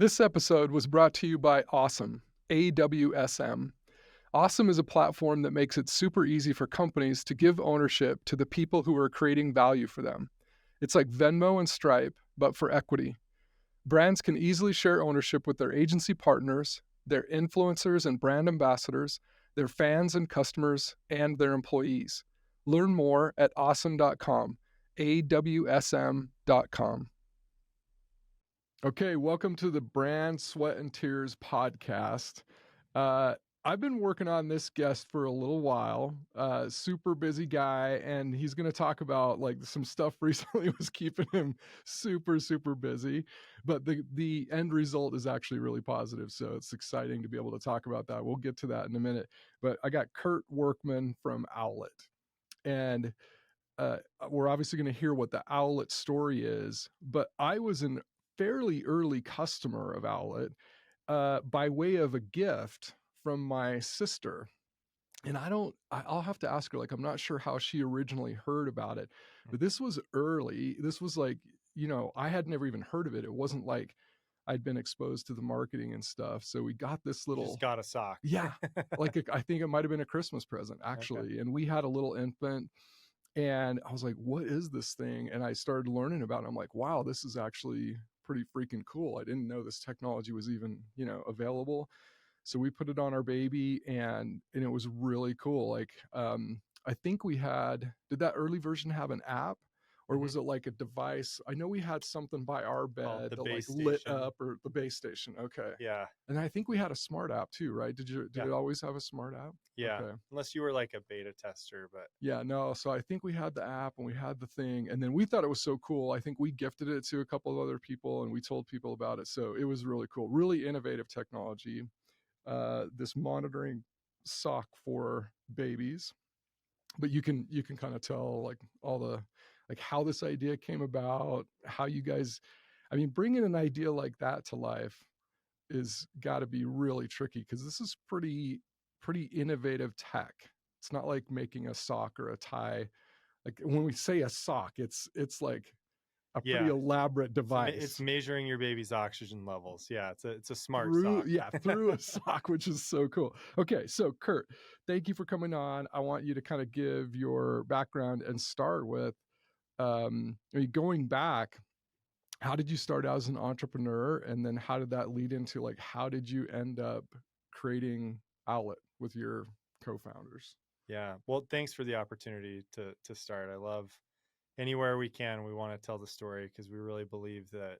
This episode was brought to you by Awesome, AWSM. Awesome is a platform that makes it super easy for companies to give ownership to the people who are creating value for them. It's like Venmo and Stripe, but for equity. Brands can easily share ownership with their agency partners, their influencers and brand ambassadors, their fans and customers, and their employees. Learn more at awesome.com, AWSM.com. Okay, welcome to the Brand Sweat and Tears podcast. I've been working on this guest for a little while. Super busy guy, and he's going to talk about like some stuff recently was keeping him super busy. But the end result is actually really positive, so it's exciting to be able to talk about that. We'll get to that in a minute. But I got Kurt Workman from Owlet, and we're obviously going to hear what the Owlet story is. But I was an fairly early customer of Owlet by way of a gift from my sister. And I'll have to ask her, like, I'm not sure how she originally heard about it, but this was early. This was like, I had never even heard of it. It wasn't like I'd been exposed to the marketing and stuff. So we got this You little, just got a sock. yeah, I think it might've been a Christmas present actually. Okay. And we had a little infant and I was like, what is this thing? And I started learning about it. I'm like, wow, this is actually pretty freaking cool. I didn't know this technology was even, available. So we put it on our baby and it was really cool. Like, I think did that early version have an app or Mhm. was it like a device? I know we had something by our Called bed the that like base lit station. up, or the base station. Okay. Yeah. And I think we had a smart app too, right? Did Yeah. it always have a smart app? Yeah. Okay. Unless you were like a beta tester, but Yeah, no. So I think we had the app and we had the thing, and then we thought it was so cool. I think we gifted it to a couple of other people, and we told people about it. So it was really cool, really innovative technology. This monitoring sock for babies, but you can kind of tell like all the like how this idea came about, how you guys, I mean, bringing an idea like that to life is got to be really tricky because this is pretty innovative tech. It's not like making a sock or a tie. Like when we say a sock, it's like a pretty yeah. elaborate It's device measuring your baby's oxygen levels. Yeah, it's a smart through sock. through a sock, which is so cool. Okay, so Kurt, thank you for coming on. I want you to kind of give your background and start with I mean, going back, how did you start out as an entrepreneur, and then how did that lead into like how did you end up creating Owlet with your co-founders? Yeah. Well, thanks for the opportunity to start. I love anywhere we can, we want to tell the story because we really believe that,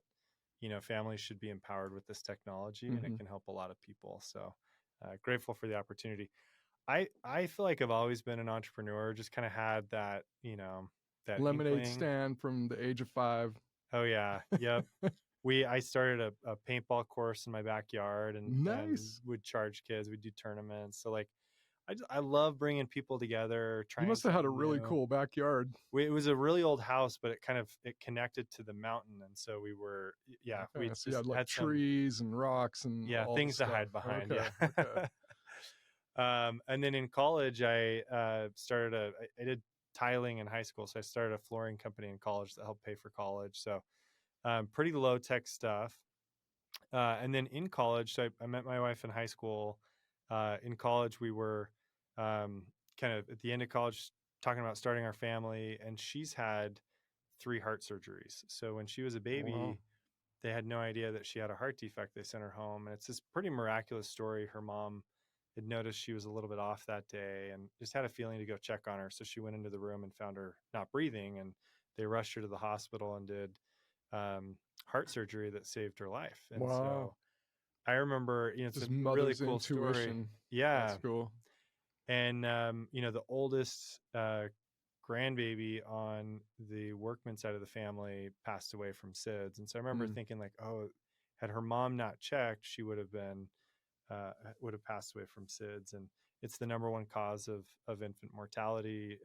families should be empowered with this technology and it Mm-hmm. can help a lot of people. So grateful for the opportunity. I feel like I've always been an entrepreneur, just kind of had that, that Lemonade inkling. stand from the age of 5. Oh yeah. Yep. I started a paintball course in my backyard and Nice. would charge kids. We'd do tournaments. So like, I love bringing people together, You trying must have had a something really new. cool backyard. It was a really old house, but it connected to the mountain. And so we were, yeah, we Okay, so you just had like had some, trees and rocks and yeah, all the things to stuff. hide behind. Okay, Yeah. okay. And then in college, I did tiling in high school. So I started a flooring company in college that helped pay for college. So pretty low tech stuff. And then in college, so I met my wife in high school. In college, we were kind of at the end of college talking about starting our family, and she's had 3 heart surgeries. So when she was a Wow. baby, they had no idea that she had a heart defect. They sent her home, and it's this pretty miraculous story. Her mom had noticed she was a little bit off that day and just had a feeling to go check on her. So she went into the room and found her not breathing, and they rushed her to the hospital and did um, heart surgery that saved her life. And Wow. so I remember, it's a Just really mother's cool story. intuition. That's Yeah. cool. And, the oldest grandbaby on the Workman side of the family passed away from SIDS. And so I remember Mm. thinking like, oh, had her mom not checked, she would have passed away from SIDS. And it's the number one cause of infant mortality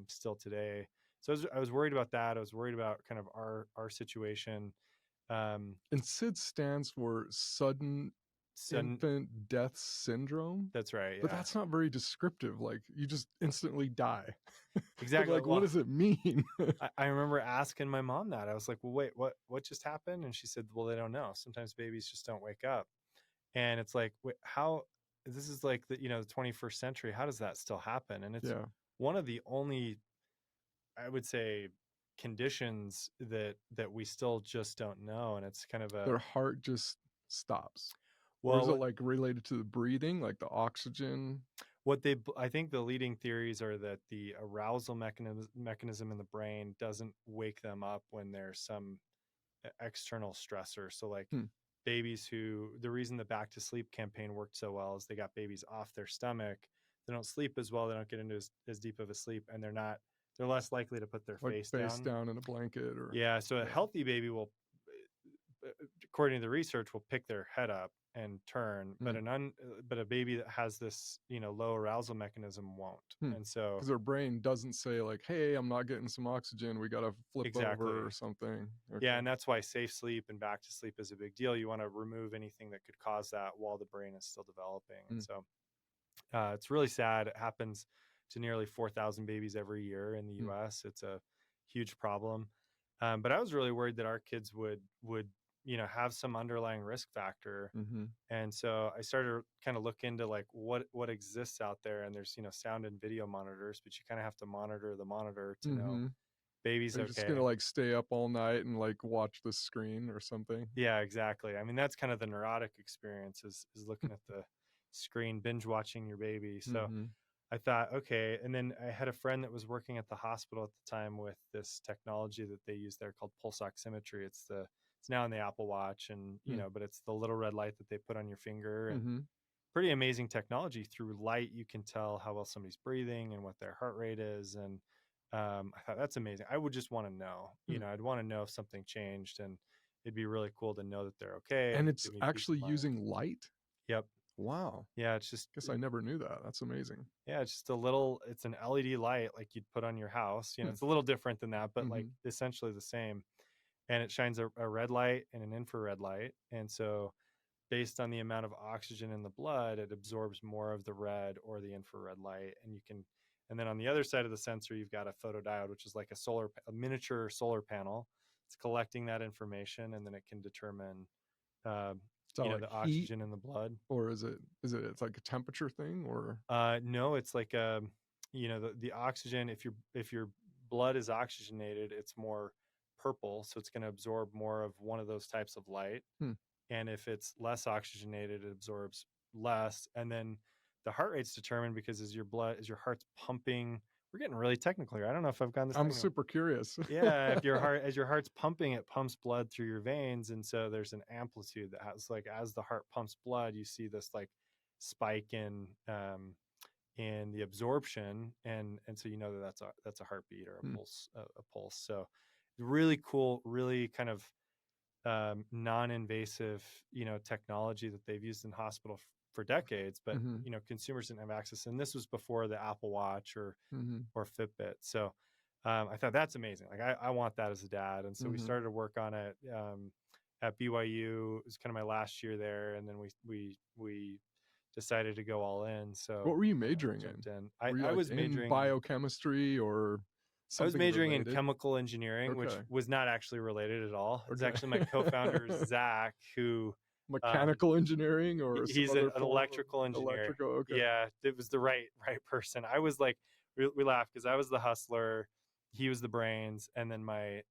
still today. So I was worried about that. I was worried about kind of our situation. Um, And SID stands for sudden infant death syndrome. That's right. But Yeah. that's not very descriptive. Like, you just instantly die. But Exactly. like, what Well, does it mean? I remember asking my mom that. I was like, well, wait, what just happened? And she said, well, they don't know. Sometimes babies just don't wake up. And it's like, wait, how, this is like the, the 21st century. How does that still happen? And it's Yeah. one of the only, I would say, conditions that we still just don't know. And it's kind of a, Their heart just stops. Or is well, it like related to the breathing, like the oxygen? I think the leading theories are that the arousal mechanism in the brain doesn't wake them up when there's some external stressor. So like Hmm. babies who, the reason the back to sleep campaign worked so well is they got babies off their stomach. They don't sleep as well. They don't get into as deep of a sleep, and they're less likely to put their Like face face down. down in a blanket or Yeah. So a healthy baby will, according to the research, will pick their head up and turn, but but a baby that has this, low arousal mechanism won't. And so, because their brain doesn't say like, hey, I'm not getting some oxygen, we got to flip exactly. over or something. Okay. Yeah, and that's why safe sleep and back to sleep is a big deal. You want to remove anything that could cause that while the brain is still developing. And so it's really sad. It happens to nearly 4,000 babies every year in the U.S. It's a huge problem. But I was really worried that our kids would have some underlying risk factor. And so I started to kind of look into like what exists out there. And there's sound and video monitors, but you kind of have to monitor the monitor to know baby's You're okay. just gonna like stay up all night and like watch the screen or something. Yeah, exactly. I mean, that's kind of the neurotic experience is looking at the screen, binge watching your baby. So I thought, okay. And then I had a friend that was working at the hospital at the time with this technology that they use there called pulse oximetry. It's now in the Apple Watch, and but it's the little red light that they put on your finger, and pretty amazing technology. Through light, you can tell how well somebody's breathing and what their heart rate is. And I thought that's amazing. I would just want to know, I'd want to know if something changed, and it'd be really cool to know that they're okay. And it's Give me peace actually of mind. using light. Yep. Wow. Yeah, it's just, Guess I never knew that. That's amazing. yeah, it's just it's an LED light like you'd put on your house. It's a little different than that, but like essentially the same. And it shines a red light and an infrared light. And so based on the amount of oxygen in the blood, it absorbs more of the red or the infrared light. And then on the other side of the sensor, you've got a photodiode, which is like a miniature solar panel. It's collecting that information, and then it can determine, like the oxygen in the blood. Or is it it's like a temperature thing, or no, it's like the oxygen. If your blood is oxygenated, it's more purple, so it's going to absorb more of one of those types of light. And if it's less oxygenated, it absorbs less. And then the heart rate's determined because as your heart's pumping. We're getting really technical here. I don't know if I've gotten this. I'm super curious. Yeah, if as your heart's pumping, it pumps blood through your veins, and so there's an amplitude that has like as the heart pumps blood, you see this like spike in the absorption, and so that's a heartbeat or a pulse. So really cool, really kind of non-invasive technology that they've used in hospital for decades, but consumers didn't have access, and this was before the Apple Watch or Fitbit. So I thought that's amazing. Like I want that as a dad, and so we started to work on it at BYU. It was kind of my last year there, and then we decided to go all in. So what were you majoring in? I was majoring in biochemistry or something. I was majoring related? in chemical engineering, which was not actually related at all. It's actually my co-founder Zach, who mechanical engineering, or he's an electrical engineer. Electrical, okay. Yeah, it was the right person. I was like, we laughed because I was the hustler, he was the brains, and then my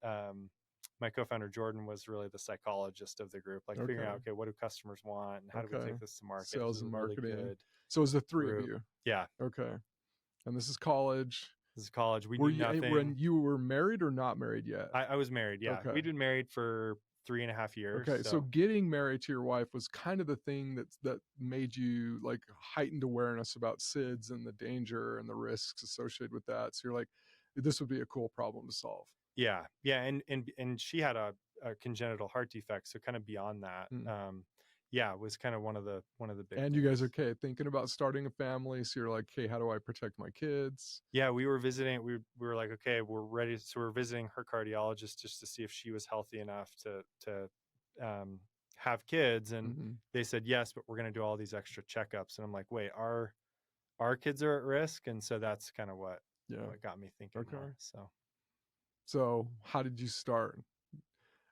co-founder Jordan was really the psychologist of the group, like figuring out, okay, what do customers want and how do we take this to market? Sales and marketing. Really good. So it was the three of you. Yeah. Okay. And this is college. We knew nothing. When you were married or not married yet? I was married. Yeah. Okay. We'd been married for 3.5 years. Okay. So getting married to your wife was kind of the thing that made you like heightened awareness about SIDS and the danger and the risks associated with that. So you're like, this would be a cool problem to solve. Yeah. Yeah. And she had a congenital heart defect. So kind of beyond that, it was kind of one of the big and things. You guys are okay thinking about starting a family, so you're like, hey, how do I protect my kids? Yeah, we were visiting. We were like, okay, we're ready. So we're visiting her cardiologist just to see if she was healthy enough to have kids? And Mhm. they said yes, but we're going to do all these extra checkups. And I'm like, wait, our kids are at risk? And so that's kind of Yeah. what got me thinking Okay. more. So So, how did you start?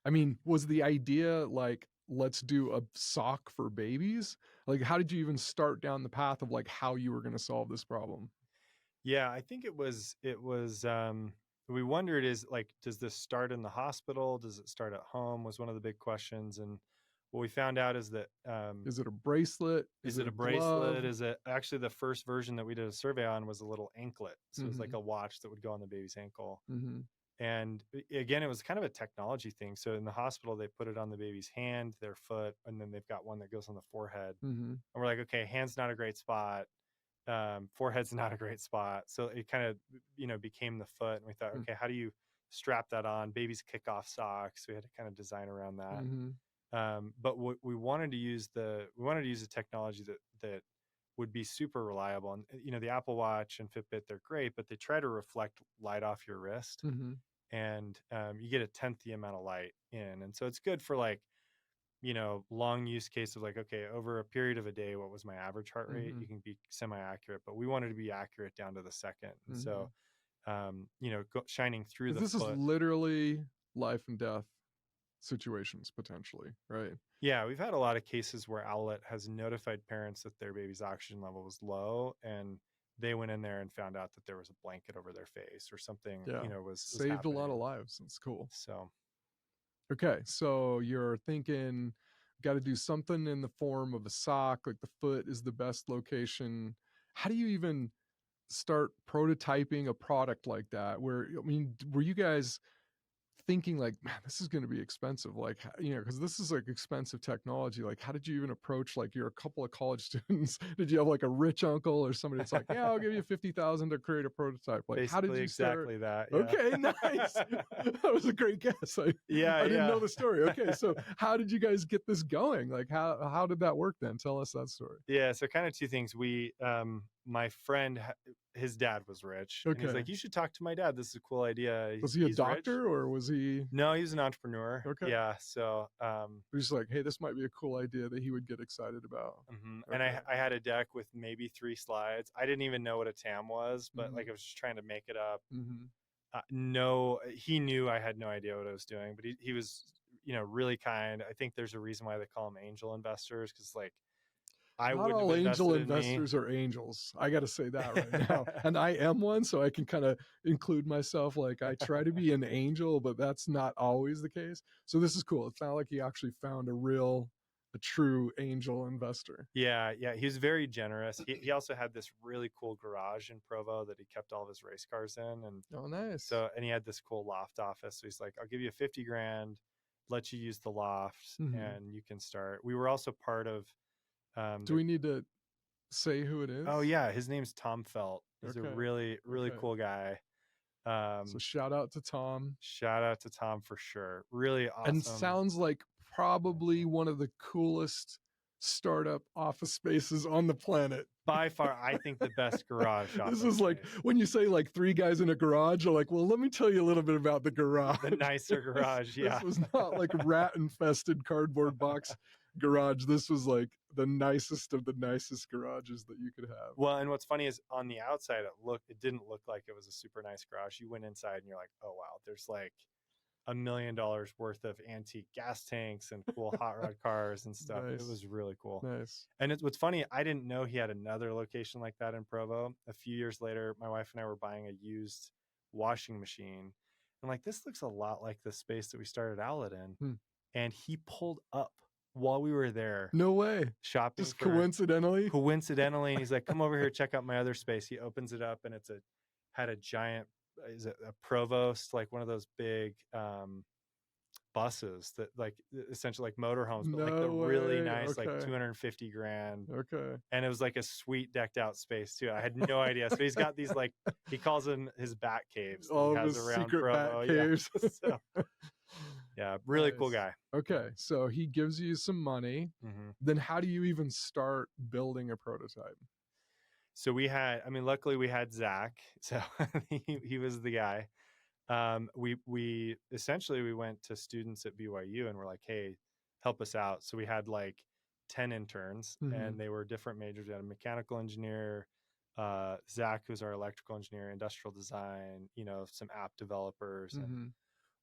I mean, was the idea like, let's do a sock for babies? Like, how did you even start down the path of like how you were going to solve this problem? yeah, I think it was we wondered, is like, does this start in the hospital? Does it start at home? Was one of the big questions. And what we found out is that Is it a bracelet? Is is it it a a bracelet? glove? Is it actually, the first version that we did a survey on was a little anklet. So it was like Mhm. a watch that would go on the baby's ankle. Mhm. And again, it was kind of a technology thing. So in the hospital, they put it on the baby's hand, their foot, and then they've got one that goes on the forehead. Mhm. And we're like, okay, hand's not a great spot. Forehead's not a great spot. So it kind of, became the foot. And we thought, Mm. okay, how do you strap that on? Babies kick off socks. We had to kind of design around that. Mhm. But what we wanted to use a technology that would be super reliable. And the Apple Watch and Fitbit, they're great, but they try to reflect light off your wrist, Mhm. and you get a tenth the amount of light in. And so it's good for like, long use case of like, okay, over a period of a day, what was my average heart rate? You Mhm. can be semi-accurate, but we wanted to be accurate down to the second. And so, Mhm. shining through 'Cause the this is foot. literally life and death situations potentially, right? Yeah, we've had a lot of cases where Owlet has notified parents that their baby's oxygen level was low, and they went in there and found out that there was a blanket over their face or something, Yeah. was Saved a lot of happening. lives. That's cool. So Okay, so you're thinking got to do something in the form of a sock, like the foot is the best location. How do you even start prototyping a product like that? Where, I mean, were you guys thinking like, man, this is going to be expensive? Like, because this is like expensive technology. Like, how did you even approach, like, you're a couple of college students? Did you have like a rich uncle or somebody that's like, yeah, I'll give you 50,000 to create a prototype? Like, how did basically you start? exactly that. Yeah. Okay, nice. That was a great guess. Yeah, I didn't yeah. know the story. Okay, so how did you guys get this going? Like, how did that work then? Tell us that story. Yeah, so kind of two things. My friend, his dad was rich, and he's Okay. like, "You should talk to my dad. This is a cool idea. Was he a He's rich." doctor or was he No, he's an entrepreneur. okay? Yeah, so He's just like, hey, this might be a cool idea that he would get excited about. and Okay. I had a deck with maybe 3 slides. I didn't even know what a TAM was, but Mm-hmm. like I was just trying to make it up. Mm-hmm. No, he knew I had no idea what I was doing, but he was, really kind. I think there's a reason why they call them angel investors, because like I Not wouldn't all have angel invested in me. investors are angels. I got to say that right now. And I am one, so I can kind of include myself. Like, I try to be an angel, but that's not always the case. So this is cool. It's not like he actually found a true angel investor. Yeah, yeah, he was very generous. He also had this really cool garage in Provo that he kept all of his race cars in, and Oh, nice. so and he had this cool loft office. So he's like, "I'll give you 50 grand, let you use the loft, Hmm. and you can start." We were also part of Do we need to say who it is? oh yeah, his name's Tom Felt. He's a Okay. really really Okay. cool guy. So Um, shout out to Tom. Shout out to Tom for sure. Really And awesome. sounds like probably one of the coolest startup office spaces on the planet. By far, I think the best garage This office is like space. when you say like three guys in a garage, you're like, well, let me tell you a little bit about the garage. The nicer garage, This yeah. was not like rat infested cardboard box garage. This was like the nicest of the nicest garages that you could have. Well, and what's funny is on the outside, it didn't look like it was a super nice garage. You went inside and you're like, oh wow, there's like $1 million worth of antique gas tanks and cool hot rod cars and stuff. It Nice. was really cool. Nice. And what's funny, I didn't know he had another location like that in Provo. A few years later, my wife and I were buying a used washing machine. And like, this looks a lot like the space that we started Owlet in. Hmm. And he pulled up while we were there No way. shopping Just for coincidentally. and he's like, come over here, check out my other space. He opens it up and had a giant, is it a Provost, like one of those big buses that like essentially like motorhomes, but like the No really way. nice, like Okay. 250 grand. Okay. And it was like a sweet decked out space too. I had no idea. So he's got these, like, he calls them his bat caves that All he of has his around secret bat Provo. Yeah. caves. So yeah, really cool Nice. guy. Okay, so he gives you some money. Mm-hmm. Then how do you even start building a prototype? So luckily we had Zach. So he was the guy. We essentially we went to students at BYU and we're like, hey, help us out. So we had like 10 interns, Mm-hmm. and they were different majors. We had a mechanical engineer, Zach, who's our electrical engineer, industrial design, some app developers. And Mm-hmm.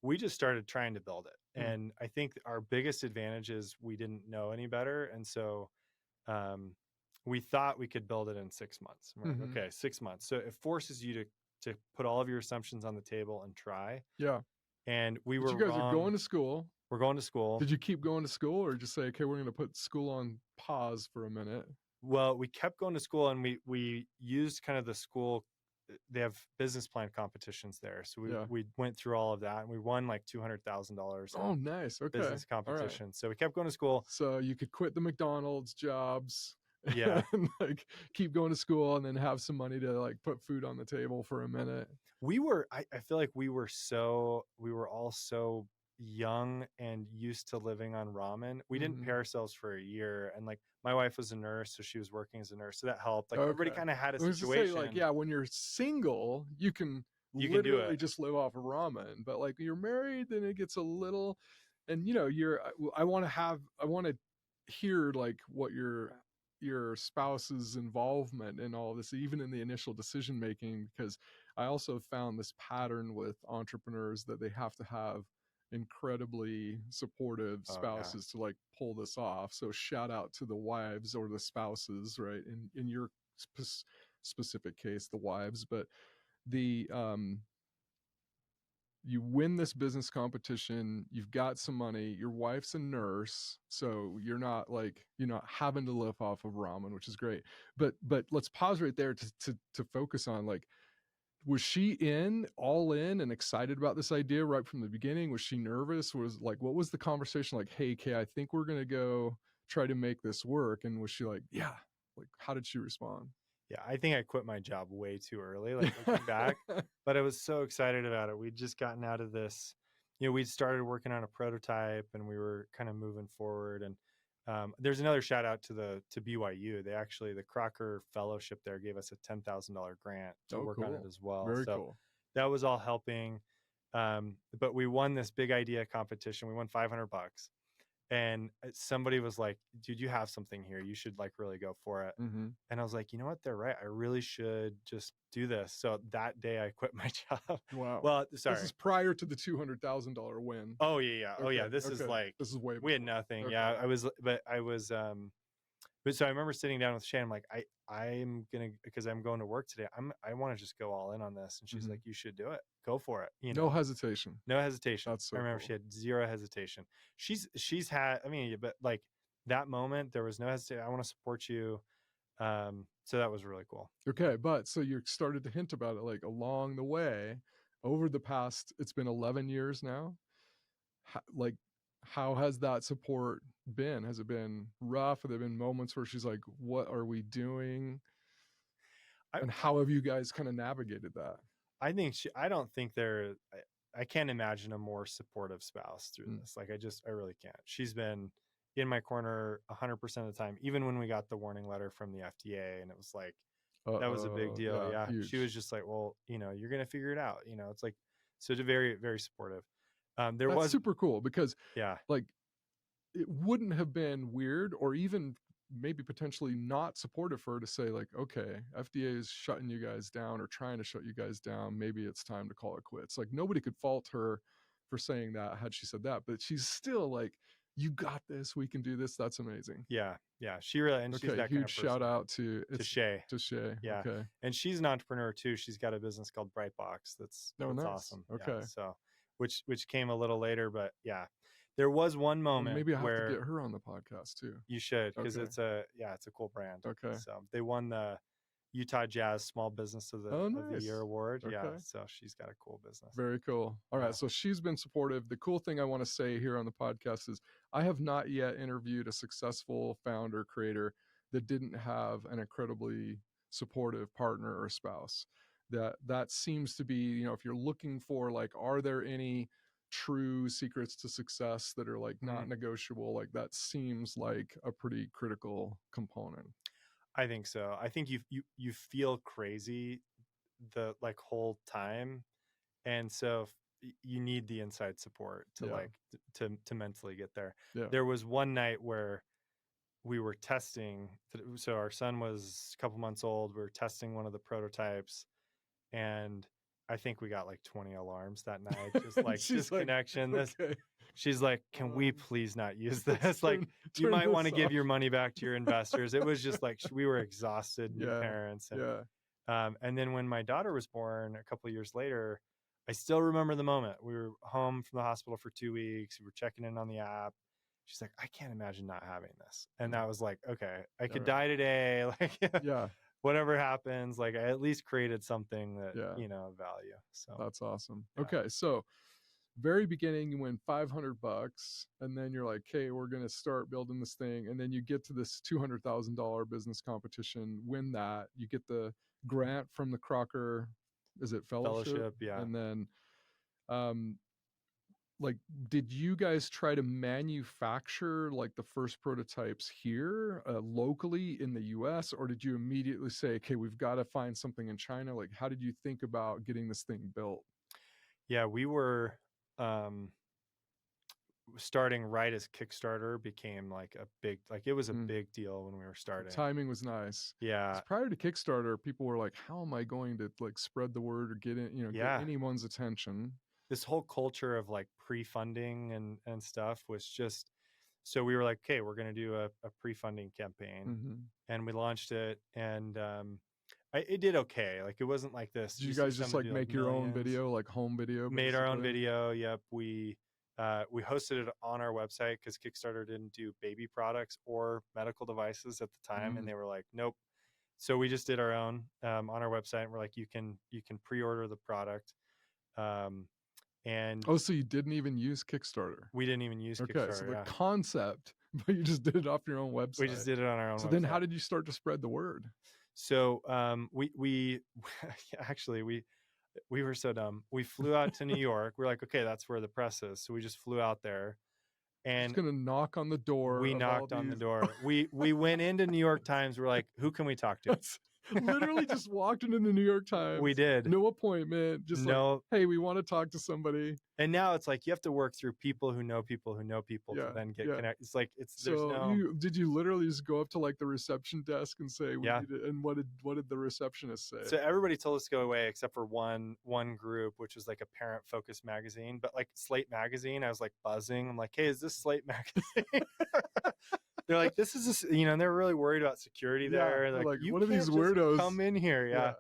we just started trying to build it. Hmm. And I think our biggest advantage is we didn't know any better. And so um, we thought we could build it in 6 months. And we're like, Mm-hmm. okay, 6 months. So it forces you to put all of your assumptions on the table and try. Yeah. And we But were you guys are wrong. going to school. We're going to school. Did you keep going to school, or just say, okay, we're going to put school on pause for a minute? Well, we kept going to school, and we used kind of the school. They have business plan competitions there, so Yeah. we went through all of that, and we won like $200,000 Oh, in nice. Okay. business All right. competition. So we kept going to school. So you could quit the McDonald's jobs Yeah. and like keep going to school and then have some money to like put food on the table for a minute. I feel like we were all so young and used to living on ramen. We didn't pay ourselves for a year, and like my wife was a nurse, so she was working as a nurse, so that helped. Like everybody kind of had a I was just situation. say, like, yeah, when you're single, you can You can do literally it. just live off of ramen, but like you're married, then it gets a little, and I want to hear like what your spouse's involvement in all this, even in the initial decision making, because I also found this pattern with entrepreneurs that they have to have incredibly supportive Oh yeah. spouses to like pull this off. So shout out to the wives or the spouses, right? In your specific case, the wives. But the you win this business competition, you've got some money, your wife's a nurse, so you're not having to live off of ramen, which is great. But let's pause right there to focus on, like, was she all in and excited about this idea right from the beginning? Was she nervous? Was like, what was the conversation like? Hey, Kay, I think we're gonna go try to make this work. And was she like, yeah? Like, how did she respond? Yeah, I think I quit my job way too early, like looking back, but I was so excited about it. We'd just gotten out of this, we'd started working on a prototype, and we were kind of moving forward. And there's another shout out to BYU. The Crocker Fellowship there gave us a $10,000 grant to work on it as well. Very so cool. that was all helping. But we won this big idea competition. We won $500. And somebody was like, dude, you have something here, you should like really go for it. Mm-hmm. And I was like, you know what, they're right, I really should just do this. So that day I quit my job. Wow. Well, sorry, this is prior to the $200,000 win. Oh yeah. Okay. Oh yeah, this is way we had before. nothing. Okay. Yeah, I was but so I remember sitting down with Shannon. I'm like, I'm gonna, because I'm going to work today, I want to just go all in on this. And she's like, you should do it, go for it. No hesitation. No hesitation. That's so I remember cool. she had zero hesitation. She's had, but like that moment, there was no hesitation. I want to support you. So that was really cool. Okay, but so you started to hint about it like along the way, over the past, it's been 11 years now. How has that support been? Has it been rough? Have there been moments where she's like, what are we doing? And how have you guys kind of navigated that? I don't think I can't imagine a more supportive spouse through this. Like I really can't. She's been in my corner 100% of the time, even when we got the warning letter from the FDA, and it was like, that was a big deal. Yeah. She was just like, well, you're going to figure it out. It's like, so it's very, very supportive. That's super cool, because yeah, like it wouldn't have been weird or even maybe potentially not supportive for her to say like, okay, FDA is shutting you guys down or trying to shut you guys down, maybe it's time to call it quits. Like nobody could fault her for saying that had she said that, but she's still like, you got this, we can do this. That's amazing. Yeah. She really, and she's that huge kind of shout out to Shay. Yeah. Okay. And she's an entrepreneur too. She's got a business called Brightbox. That's nice. Awesome. Okay. Yeah, so which came a little later, but yeah, there was one moment maybe I have where to get her on the podcast too. You should, because it's a cool brand. Okay. So they won the Utah Jazz Small Business of the Year award. Okay. Yeah. So she's got a cool business. Very cool. All right. So she's been supportive. The cool thing I want to say here on the podcast is I have not yet interviewed a successful founder creator that didn't have an incredibly supportive partner or spouse. That seems to be, if you're looking for like, are there any true secrets to success that are like not negotiable, like that seems like a pretty critical component. I think so. I think you feel crazy the like whole time, and so you need the inside support to Yeah. like to mentally get there. Yeah. There was one night where we were testing. So our son was a couple months old. We were testing one of the prototypes, and I think we got like 20 alarms that night. Just like She's like, disconnection. This. okay, She's like, "Can we um, please not use let's this? Like, you turn might want this to give off. your money back to your investors." It was just like we were exhausted new Yeah. parents, Yeah. and then when my daughter was born a couple of years later, I still remember the moment. We were home from the hospital for 2 weeks. We were checking in on the app. She's like, "I can't imagine not having this," and that was like, okay, I could die today. Like, Yeah. whatever happens, like I at least created something that Yeah. value. So That's awesome. yeah. Okay. So very beginning, you win $500, and then you're like, "Okay, we're gonna start building this thing." And then you get to this $200,000 business competition, win that. You get the grant from the Crocker, is it fellowship? Fellowship, yeah. And then, um, like, did you guys try to manufacture like the first prototypes here locally in the U.S., or did you immediately say, "Okay, we've got to find something in China"? Like, how did you think about getting this thing built? Yeah, we were starting right as Kickstarter became like a big, like it was a big deal when we were The starting. timing was nice. Yeah. 'Cause prior to Kickstarter, people were like, "How am I going to like spread the word or get it, get Yeah. anyone's attention?" This whole culture of like pre-funding and stuff was just, so we were like, okay, we're going to do a pre-funding campaign, and we launched it, and it did okay. Like it wasn't like this. Did you see guys just somebody like do like make your own millions. video, like home video, Made our own basically? video. Yep. We hosted it on our website because Kickstarter didn't do baby products or medical devices at the time, and they were like, nope. So we just did our own on our website, and we're like, you can pre-order the product. And Oh, so you didn't even use Kickstarter? we didn't even use Okay, so Kickstarter. the Yeah, concept, but you just did it off your own website. we just did it on our own So website. then how did you start to spread the word? So we actually we were so dumb. We flew out to New York. We're like, okay, that's where the press is. So we just flew out there, Just and gonna knock on the door. we knocked on the door. We went into New York Times. We're like, who can we talk to? Literally just walked into the New York Times. We did. No appointment. Just no. Like, hey, we want to talk to somebody. And now it's like you have to work through people who know people who know people to then get connected. It's like did you literally just go up to like the reception desk and say, we need it? And what did the receptionist say? So everybody told us to go away except for one group, which was like a parent focused magazine. But like Slate magazine, I was like buzzing. I'm like, hey, is this Slate magazine? They're like, this is this, and they're really worried about security there. They're like, you what are can't these just weirdos? come in here. Yeah.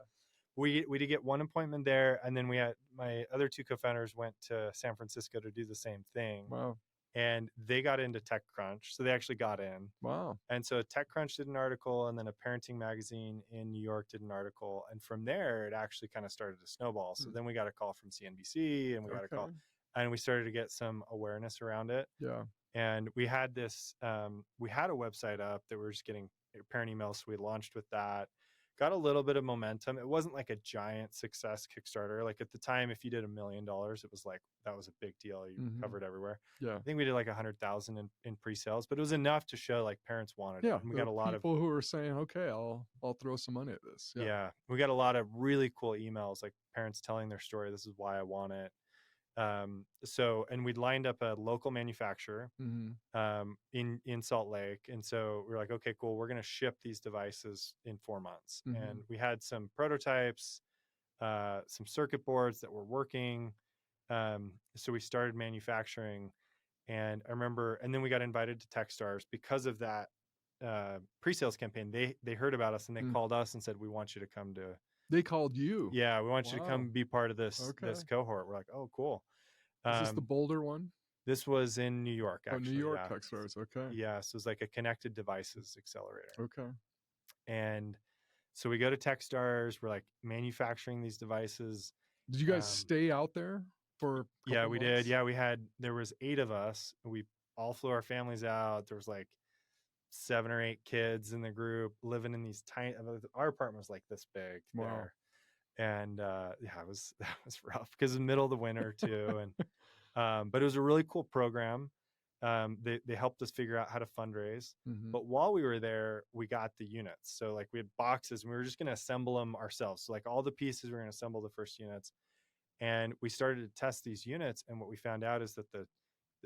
We did get one appointment there, and then we had my other two co-founders went to San Francisco to do the same thing. Wow. And they got into TechCrunch, so they actually got in. Wow. And so TechCrunch did an article, and then a parenting magazine in New York did an article, and from there it actually kind of started to snowball. So then we got a call from CNBC, and we got a call, and we started to get some awareness around it. Yeah. And we had this, we had a website up that we were just getting parent emails, so we launched with that. Got a little bit of momentum. It wasn't like a giant success Kickstarter. Like at the time, if you did $1 million, it was like, that was a big deal. You covered everywhere. Yeah. I think we did like 100,000 in pre-sales, but it was enough to show like parents wanted it. And we got a lot of people who were saying, okay, I'll throw some money at this. Yeah. We got a lot of really cool emails, like parents telling their story. This is why I want it. And we'd lined up a local manufacturer in Salt Lake. And so we were like, okay, cool. We're going to ship these devices in 4 months. And we had some prototypes, some circuit boards that were working. So we started manufacturing, and I remember, and then we got invited to Techstars because of that pre-sales campaign. They heard about us, and they called us and said, we want you to come to. They called you? Yeah, we want you to come be part of this cohort. We're like, oh, cool. Is this the Boulder one? This was in New York, actually. Oh, New York Techstars. Okay. Yeah, so it was like a connected devices accelerator. Okay. And so we go to Techstars. We're like manufacturing these devices. Did you guys stay out there for? Yeah, we did. Yeah, there was 8 of us. We all flew our families out. There was like 7 or 8 kids in the group living in these tiny. Our apartment was like this big there, and that was rough because in the middle of the winter too. And but it was a really cool program. They helped us figure out how to fundraise. But while we were there, we got the units. So like we had boxes, and we were just going to assemble them ourselves. So like all the pieces, we were going to assemble the first units. And we started to test these units, and what we found out is that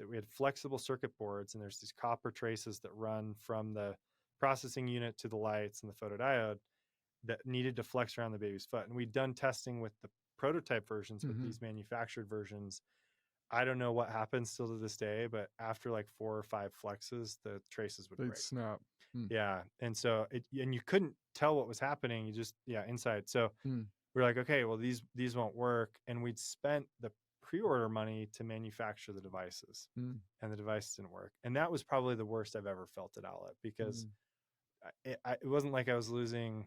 we had flexible circuit boards, and there's these copper traces that run from the processing unit to the lights and the photodiode that needed to flex around the baby's foot. And we'd done testing with the prototype versions, but these manufactured versions, I don't know what happens still to this day, but after like 4 or 5 flexes, the traces would They'd break. snap. Yeah. And so and you couldn't tell what was happening. You just, inside. So we're like, okay, well, these won't work. And we'd spent the pre-order money to manufacture the devices, and the device didn't work. And that was probably the worst I've ever felt at Owlet, because it wasn't like I was losing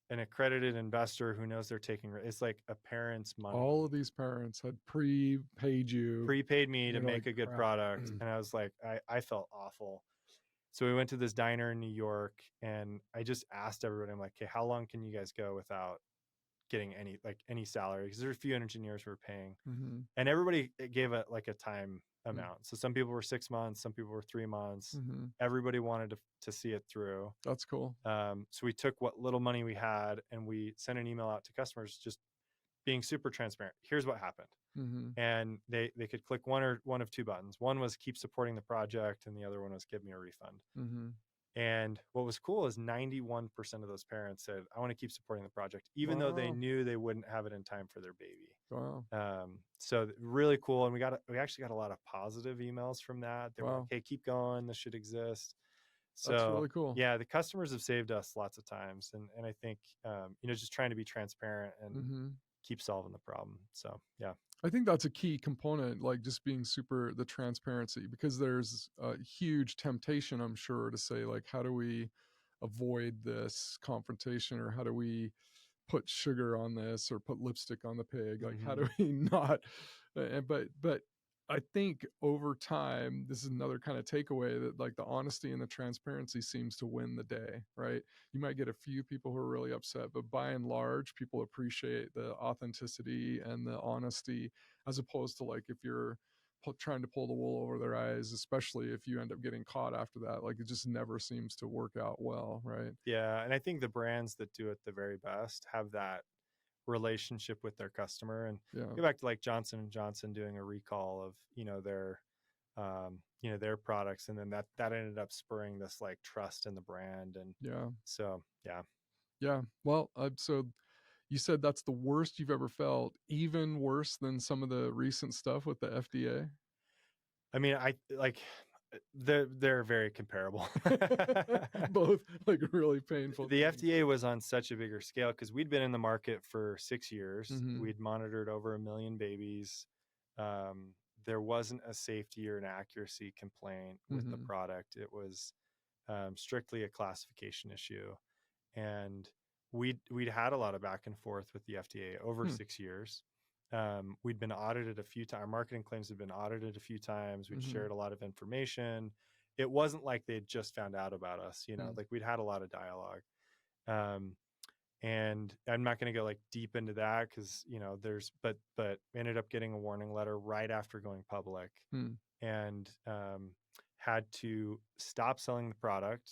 an accredited investor who knows they're taking, it's like a parent's money. All of these parents had prepaid me to make a good product. And I was like, I felt awful. So we went to this diner in New York, and I just asked everybody, I'm like, okay, how long can you guys go without getting any salary? Because there's a few engineers who were paying, and everybody gave a time amount. So some people were 6 months, some people were 3 months. Everybody wanted to see it through. That's cool. So we took what little money we had, and we sent an email out to customers, just being super transparent. Here's what happened. And they could click one of 2 buttons. One was keep supporting the project, and the other one was give me a refund. And what was cool is 91% of those parents said, I want to keep supporting the project, even though they knew they wouldn't have it in time for their baby. Wow. So really cool. And we actually got a lot of positive emails from that. They were like, hey, keep going. This should exist. So that's really cool. Yeah, the customers have saved us lots of times. And I think, just trying to be transparent and keep solving the problem. So, yeah. I think that's a key component, like just being the transparency, because there's a huge temptation, I'm sure, to say, like, how do we avoid this confrontation, or how do we put sugar on this, or put lipstick on the pig? Like, how do we not? But I think over time, this is another kind of takeaway, that like the honesty and the transparency seems to win the day, right? You might get a few people who are really upset, but by and large, people appreciate the authenticity and the honesty, as opposed to like if you're trying to pull the wool over their eyes, especially if you end up getting caught after that. Like, it just never seems to work out well, right? Yeah. And I think the brands that do it the very best have that relationship with their customer. And go back to like Johnson & Johnson doing a recall of their products, and then that ended up spurring this like trust in the brand. And so well, so you said that's the worst you've ever felt, even worse than some of the recent stuff with the FDA? I mean, they're very comparable. Both like really painful. The FDA was on such a bigger scale because we'd been in the market for 6 years. We'd monitored over 1 million babies. There wasn't a safety or an accuracy complaint with the product. It was strictly a classification issue. And we'd had a lot of back and forth with the FDA over 6 years. We'd been audited a few times. Our marketing claims had been audited a few times. We'd shared a lot of information. It wasn't like they'd just found out about us, like we'd had a lot of dialogue. And I'm not going to go like deep into that because, but ended up getting a warning letter right after going public, and had to stop selling the product.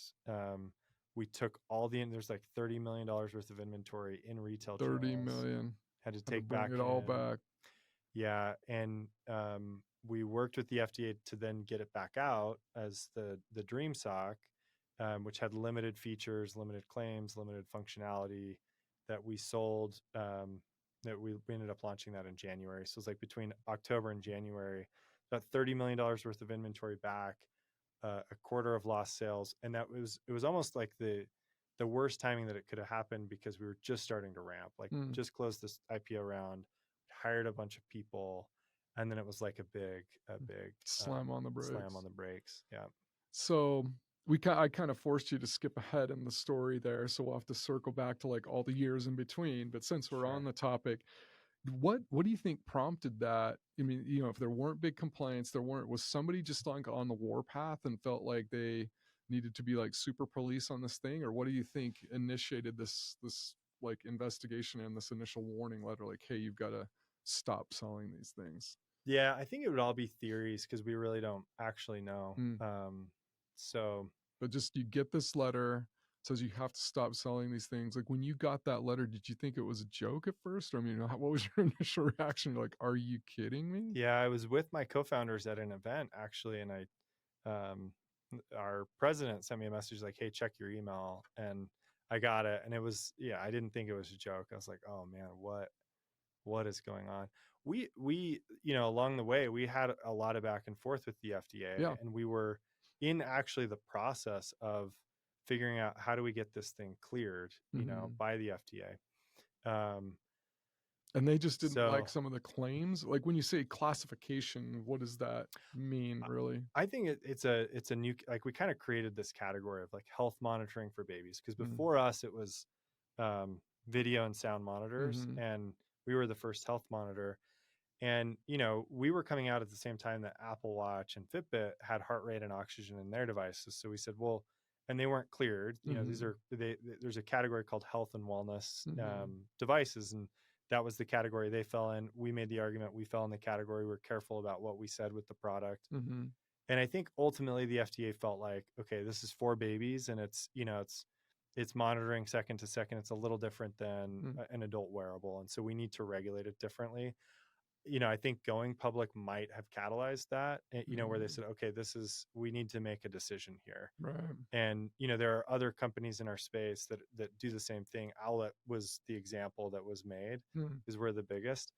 We took there's like $30 million worth of inventory in retail channels. 30 million. Had to take back it all back. Yeah. And we worked with the FDA to then get it back out as the Dream Sock, which had limited features, limited claims, limited functionality, that we sold, that we ended up launching that in January. So it was like between October and January, about $30 million worth of inventory back, a quarter of lost sales. And it was almost like the worst timing that it could have happened, because we were just starting to ramp, like just closed this IPO round, hired a bunch of people, and then it was like a big slam on the brakes. Yeah. So I kind of forced you to skip ahead in the story there, so we'll have to circle back to like all the years in between. But since we're on the topic, what do you think prompted that? I mean, if there weren't big complaints, was somebody just like on the warpath and felt like they needed to be like super police on this thing? Or what do you think initiated this like investigation and this initial warning letter, like, hey, you've got to stop selling these things? Yeah, I think it would all be theories because we really don't actually know. But just you get this letter, says you have to stop selling these things. Like when you got that letter, did you think it was a joke at first? Or I mean, what was your initial reaction? You're like, are you kidding me? Yeah, I was with my co-founders at an event actually, and um, our president sent me a message like, "Hey, check your email," and I got it, and it was, yeah, I didn't think it was a joke. I was like, "Oh man, what is going on?" We along the way we had a lot of back and forth with the FDA, Yeah. and we were in actually the process of figuring out how do we get this thing cleared, Hmm. by the FDA. And they just didn't like So some of the claims. Like when you say classification, what does that mean, really? I think it's a new, like, we kind of created this category of like health monitoring for babies, because Mm. before us it was video and sound monitors, Mhm. and we were the first health monitor. And we were coming out at the same time that Apple Watch and Fitbit had heart rate and oxygen in their devices. So we said, well, and they weren't cleared. These Mhm. are there's a category called health and wellness Mhm. devices, and that was the category they fell in. We made the argument we fell in the category. We're careful about what we said with the product. Mhm. And I think ultimately the FDA felt like, okay, this is for babies, and it's monitoring second to second. It's a little different than Mm. an adult wearable, and so we need to regulate it differently. I think going public might have catalyzed that, where they Mhm. said, okay, we need to make a decision here. Right. And, there are other companies in our space that do the same thing. Owlet was the example that was made, Mm. because we're the biggest.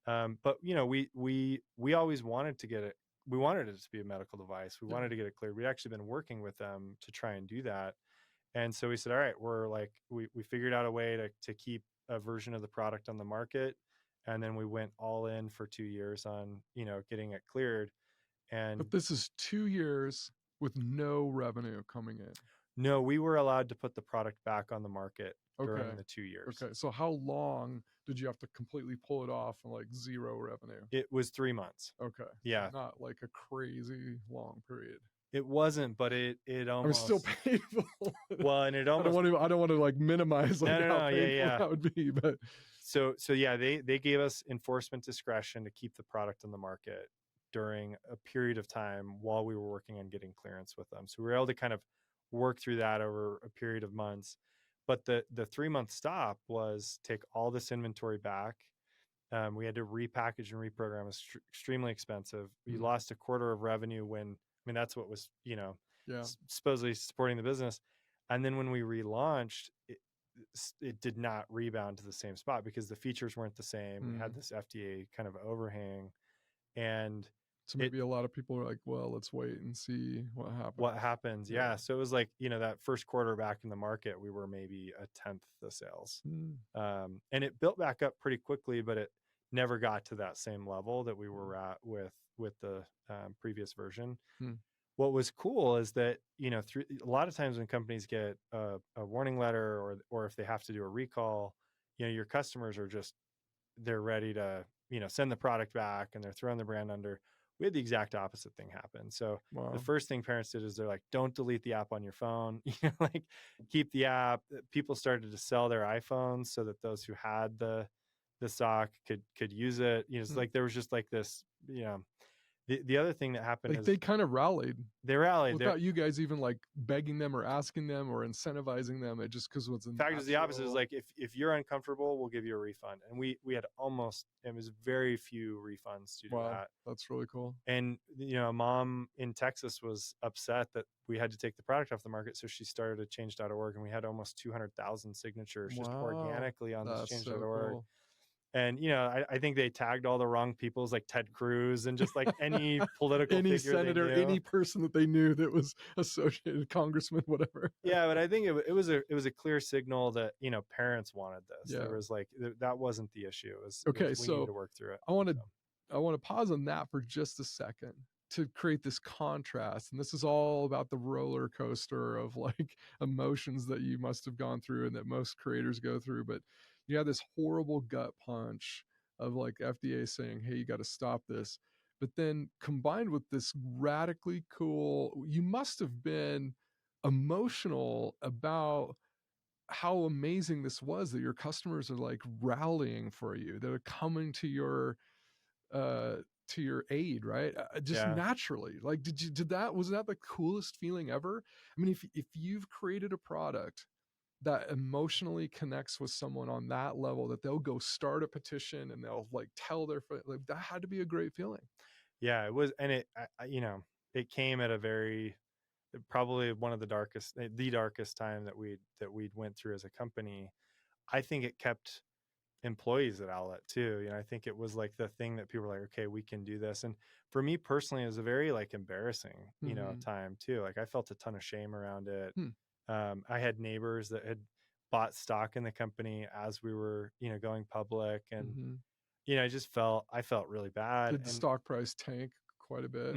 But, we always wanted to get it. We wanted it to be a medical device. We Yeah. wanted to get it cleared. We'd actually been working with them to try and do that. And so we said, all right, we're like, we figured out a way to keep a version of the product on the market. And then we went all in for 2 years on, getting it cleared. And But this is 2 years with no revenue coming in. no, we were allowed to put the product back on the market Okay. during the 2 years. Okay. So how long did you have to completely pull it off and like zero revenue? It was 3 months. Okay. So Yeah, not like a crazy long period. it wasn't, but it I mean, still almost, painful. well, and it I don't almost, want to. I don't want to like minimize no, like no, how no, yeah, painful yeah. that would be, but So yeah, they gave us enforcement discretion to keep the product on the market during a period of time while we were working on getting clearance with them. So we were able to kind of work through that over a period of months. But the 3 month stop was take all this inventory back. We had to repackage and reprogram. It was extremely expensive. We mm, lost a quarter of revenue when, I mean, that's what was, yeah. supposedly supporting the business. And then when we relaunched, it did not rebound to the same spot because the features weren't the same. We had Mm. this FDA kind of overhang, and So it maybe a lot of people are like, well, let's wait and see what what happens. happens. Yeah. Yeah. So it was like, that first quarter back in the market, we were maybe a tenth the sales. Mm. And it built back up pretty quickly, but it never got to that same level that we Mm. were at with the previous version. Mm. What was cool is that, through a lot of times when companies get a warning letter, or if they have to do a recall, your customers are just, they're ready to, send the product back, and they're throwing the brand under. We had the exact opposite thing happen. So the Wow. first thing parents did is they're like, don't delete the app on your phone, like keep the app. People started to sell their iPhones so that those who had the sock could use it. It's Mm. like there was just like this, the other thing that happened Like is they kind of rallied they rallied. There, without you guys even like begging them or asking them or incentivizing them. It just because it was a fact is the opposite. Is natural. like, if you're uncomfortable, we'll give you a refund. And we had almost, it was very few refunds due to Wow, that. that's really cool. And a mom in Texas was upset that we had to take the product off the market, so she started a change.org, and we had almost 200,000 signatures just Wow, organically on this that's so change.org. cool. And I think they tagged all the wrong peoples, like Ted Cruz and just like any political Any figure they senator, knew. any person that they knew that was associated, congressman, whatever. Yeah, but I think it was a clear signal that parents wanted this. Yeah. There was like, that wasn't the issue. It was Okay, we needed so to work through it. I want to So I want to pause on that for just a second to create this contrast. And this is all about the roller coaster of like emotions that you must have gone through and that most creators go through. But you have this horrible gut punch of like FDA saying, hey, you got to stop this. But then combined with this radically cool, you must have been emotional about how amazing this was that your customers are like rallying for you, that are coming uh to your aid, right? Just Yeah. naturally. Like, was that the coolest feeling ever? I mean, if you've created a product that emotionally connects with someone on that level, that they'll go start a petition and they'll like tell their like, that had to be a great feeling. Yeah, it was, and you know, it came at a very, probably one of the darkest time that we'd went through as a company. I think it kept employees at Owlet too. You know, I think it was like the thing that people were like, okay, we can do this. And for me personally, it was a very like embarrassing, you know, Mm-hmm. time too. Like I felt a ton of shame around it. Hmm. I had neighbors that had bought stock in the company as we were, you know, going public, and Mm-hmm. you know, I felt really bad. Did the And stock price tank quite a bit?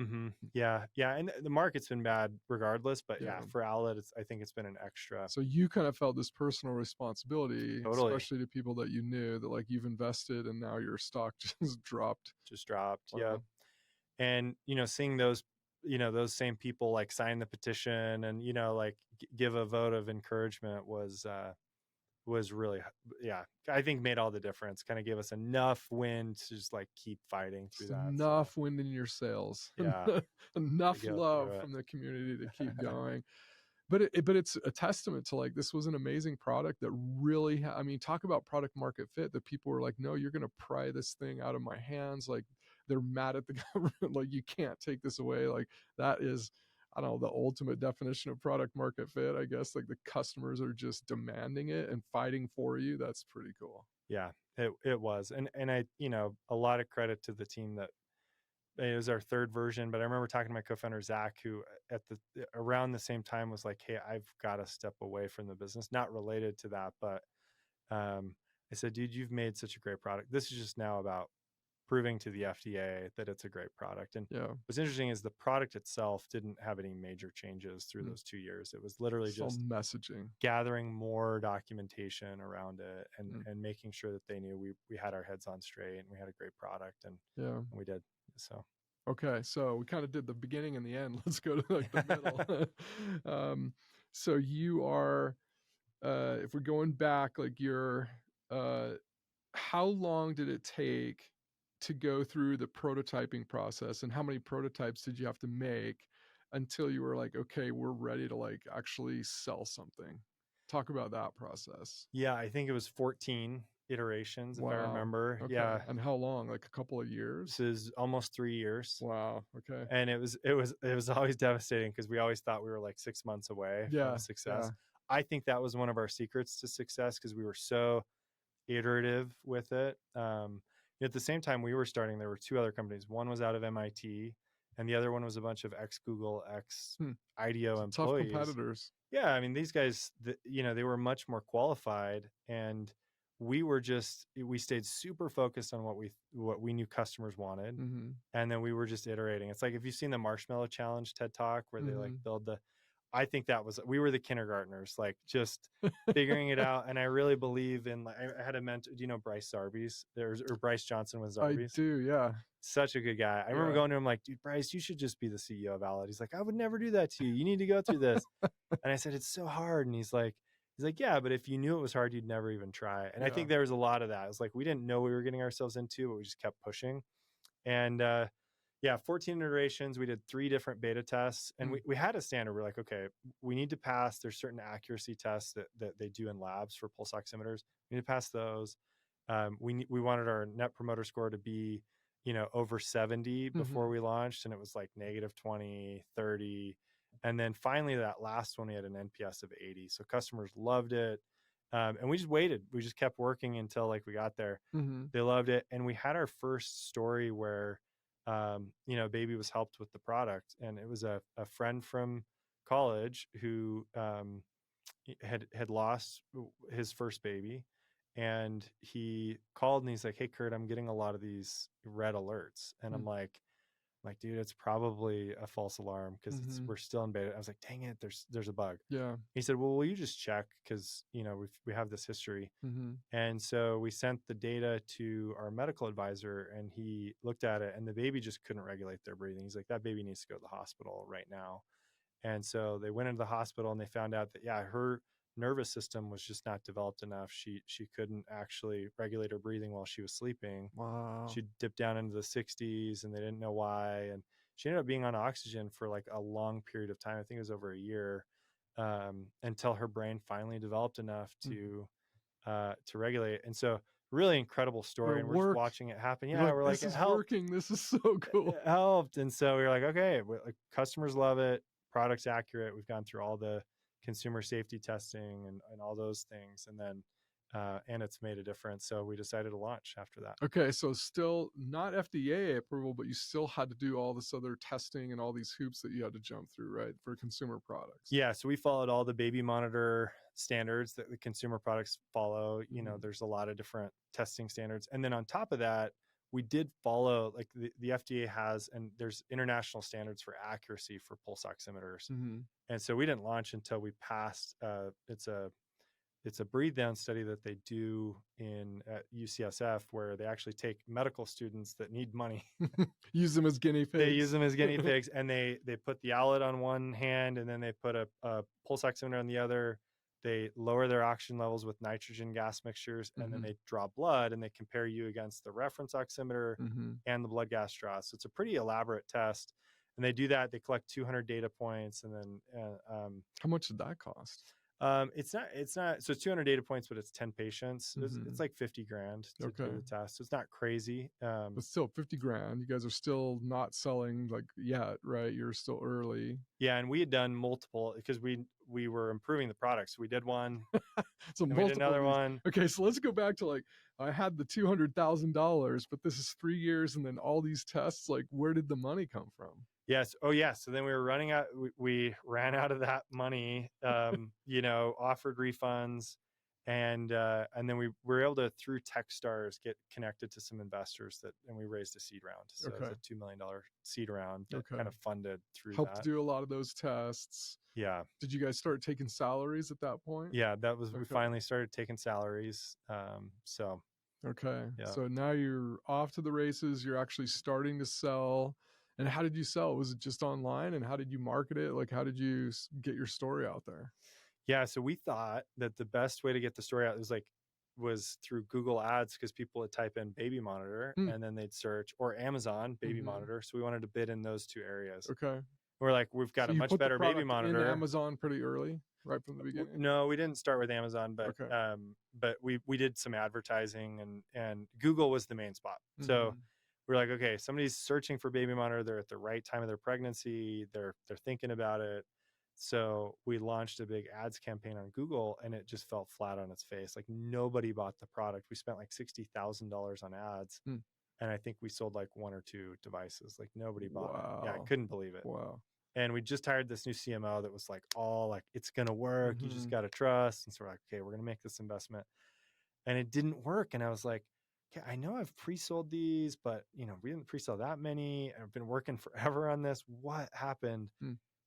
yeah, yeah, and the market's been bad regardless, but yeah, Yeah. for Owlet, I think it's been an extra. So you kind of felt this personal responsibility, Totally, especially to people that you knew, that like you've invested and now your stock just dropped. just dropped. Yeah, Wow. and you know, seeing those, you know, those same people like sign the petition and, you know, like give a vote of encouragement was really, yeah, I think made all the difference. Kind of gave us enough wind to just like keep fighting through Just that. So enough wind in your sails, yeah, to enough go love through from it. the community to keep going. But it's a testament to like, this was an amazing product that really I mean, talk about product market fit, that people were like, no, you're going to pry this thing out of my hands. Like, they're mad at the government, like, you can't take this away. Like, that is, I don't know, the ultimate definition of product market fit, I guess. Like, the customers are just demanding it and fighting for you. That's pretty cool. Yeah, it was, and I, you know, a lot of credit to the team that it was our third version. But I remember talking to my co-founder Zach, who at the around the same time was like, "Hey, I've got to step away from the business." Not related to that, but I said, "Dude, you've made such a great product. This is just now about proving to the FDA that it's a great product." And Yeah. what's interesting is the product itself didn't have any major changes through Mm. those 2 years. It was literally It's all just messaging. gathering more documentation around it, Mm. and making sure that they knew we had our heads on straight and we had a great product, Yeah. and we did. So Okay, so we kind of did the beginning and the end. Let's go to like the middle. um, so you are, if we're going back, like you're, uh, how long did it take to go through the prototyping process, and how many prototypes did you have to make until you were like, okay, we're ready to like actually sell something? Talk about that process. yeah, I think it was 14 iterations if I Wow. remember. Okay. Yeah, And how long? Like a couple of this years? is almost 3 years. Wow. Okay. And it was always devastating because we always thought we were like 6 months away from Yeah. success. Yeah. I think that was one of our secrets to success because we were so iterative with it. At the same time we were starting, there were two other companies. One was out of MIT, and the other one was a bunch of ex Google, ex Hmm. IDEO Tough employees. competitors. Yeah, I mean, these guys, you know, they were much more qualified, and we stayed super focused on what we knew customers wanted, Mhm. and then we were just iterating. It's like if you've seen the Marshmallow Challenge TED Talk where they like Mhm. build the, I think we were the kindergartners, like just figuring it out. And I really believe in, like, I had a mentor. Do you know Bryce Zarbies? Or Bryce Johnson with I Zarbies. do, yeah. Such a good guy. I remember Yeah. going to him like, dude, Bryce, you should just be the CEO of Owlet. He's like, I would never do that to you. You need to go through this. And I said, it's so hard. And he's like, yeah, but if you knew it was hard, you'd never even try. And I Yeah. think there was a lot of that. It's like we didn't know we were getting ourselves into, but we just kept pushing. And yeah, 14 iterations. We did 3 different beta tests, and Mm. we had a standard. We're like, okay, we need to pass. There's certain accuracy tests that they do in labs for pulse oximeters. We need to pass those. We wanted our net promoter score to be, you know, over 70 before Mhm. we launched, and it was like negative 20, 30. And then finally, that last one, we had an NPS of 80. So customers loved it. And we just waited. We just kept working until like we got there. Mhm. They loved it. And we had our first story where, you know, baby was helped with the product. And it was a friend from college who had lost his first baby. And he called and he's like, hey, Kurt, I'm getting a lot of these red alerts. And Mm. I'm like, dude, it's probably a false alarm because Mhm. we're still in beta. I was like, dang it, there's a bug. Yeah. He said, well, will you just check? Because, you know, we have this history. Mhm. And so we sent the data to our medical advisor, and he looked at it, and the baby just couldn't regulate their breathing. He's like, that baby needs to go to the hospital right now. And so they went into the hospital and they found out that, yeah, nervous system was just not developed enough. She couldn't actually regulate her breathing while she was sleeping. Wow. She dipped down into the 60s, and they didn't know why. And she ended up being on oxygen for like a long period of time. I think it was over a year, until her brain finally developed enough to regulate. And so, really incredible But story. it And we're just worked. watching it happen. You're Yeah, like, we're like, this it is helped. working. This is so cool. It helped. And so we were like, okay, like, customers love it. Product's accurate. We've gone through all the consumer safety testing and all those things. And then, and it's made a difference. So we decided to launch after that. Okay, so still not FDA approval, but you still had to do all this other testing and all these hoops that you had to jump through, right, for consumer products. Yeah, so we followed all the baby monitor standards that the consumer products follow. You know, there's a lot of different testing standards. And then on top of that, we did follow, like, the FDA has, and there's international standards for accuracy for pulse oximeters. And so we didn't launch until we passed, it's a breathe down study that they do at UCSF, where they actually take medical students that need money. Use them as guinea pigs. They use them as guinea pigs, and they put the Owlet on one hand, and then they put a pulse oximeter on the other. They lower their oxygen levels with nitrogen gas mixtures, and then they draw blood, and they compare you against the reference oximeter and the blood gas draw. So it's a pretty elaborate test. And they do that. They collect 200 data points, and then how much did that cost? It's not, so it's 200 data points, but it's 10 patients. It's like $50,000 to do the test. So it's not crazy. But still $50,000. You guys are still not selling like yet, right? You're still early. Yeah. And we had done multiple, because we were improving the product. So we did one. So we did another one. Okay. So let's go back to, like, I had the $200,000, but this is 3 years and then all these tests. Like, where did the money come from? Yes. Oh, yeah. So then we were running out. We ran out of that money. Offered refunds, and then we were able to, through Techstars, get connected to some investors and we raised a seed round. So it was a $2 million seed round that kind of funded through helped that. do a lot of those tests. Yeah. Did you guys start taking salaries at that point? Yeah, that was we finally started taking salaries. Okay. Yeah. So now you're off to the races. You're actually starting to sell. And how did you sell? Was it just online? And how did you market it? Like, how did you get your story out there? Yeah. So we thought that the best way to get the story out was through Google Ads, because people would type in baby monitor and then they'd search, or Amazon baby monitor. So we wanted to bid in those two areas. Okay. We're like, we've got a much better baby monitor. In Amazon pretty early, right from the beginning? No, we didn't start with Amazon, but we did some advertising, and Google was the main spot. So we're like, okay, somebody's searching for baby monitor. They're at the right time of their pregnancy. They're thinking about it. So we launched a big ads campaign on Google, and it just fell flat on its face. Like, nobody bought the product. We spent like $60,000 on ads, and I think we sold like 1 or 2 devices. Like, nobody bought it. Yeah, I couldn't believe it. Wow. And we just hired this new CMO that was like, all like, it's gonna work. You just gotta trust. And so we're like, okay, we're gonna make this investment. And it didn't work. And I was like, okay, I know I've pre-sold these, but we didn't pre-sell that many. I've been working forever on this. What happened?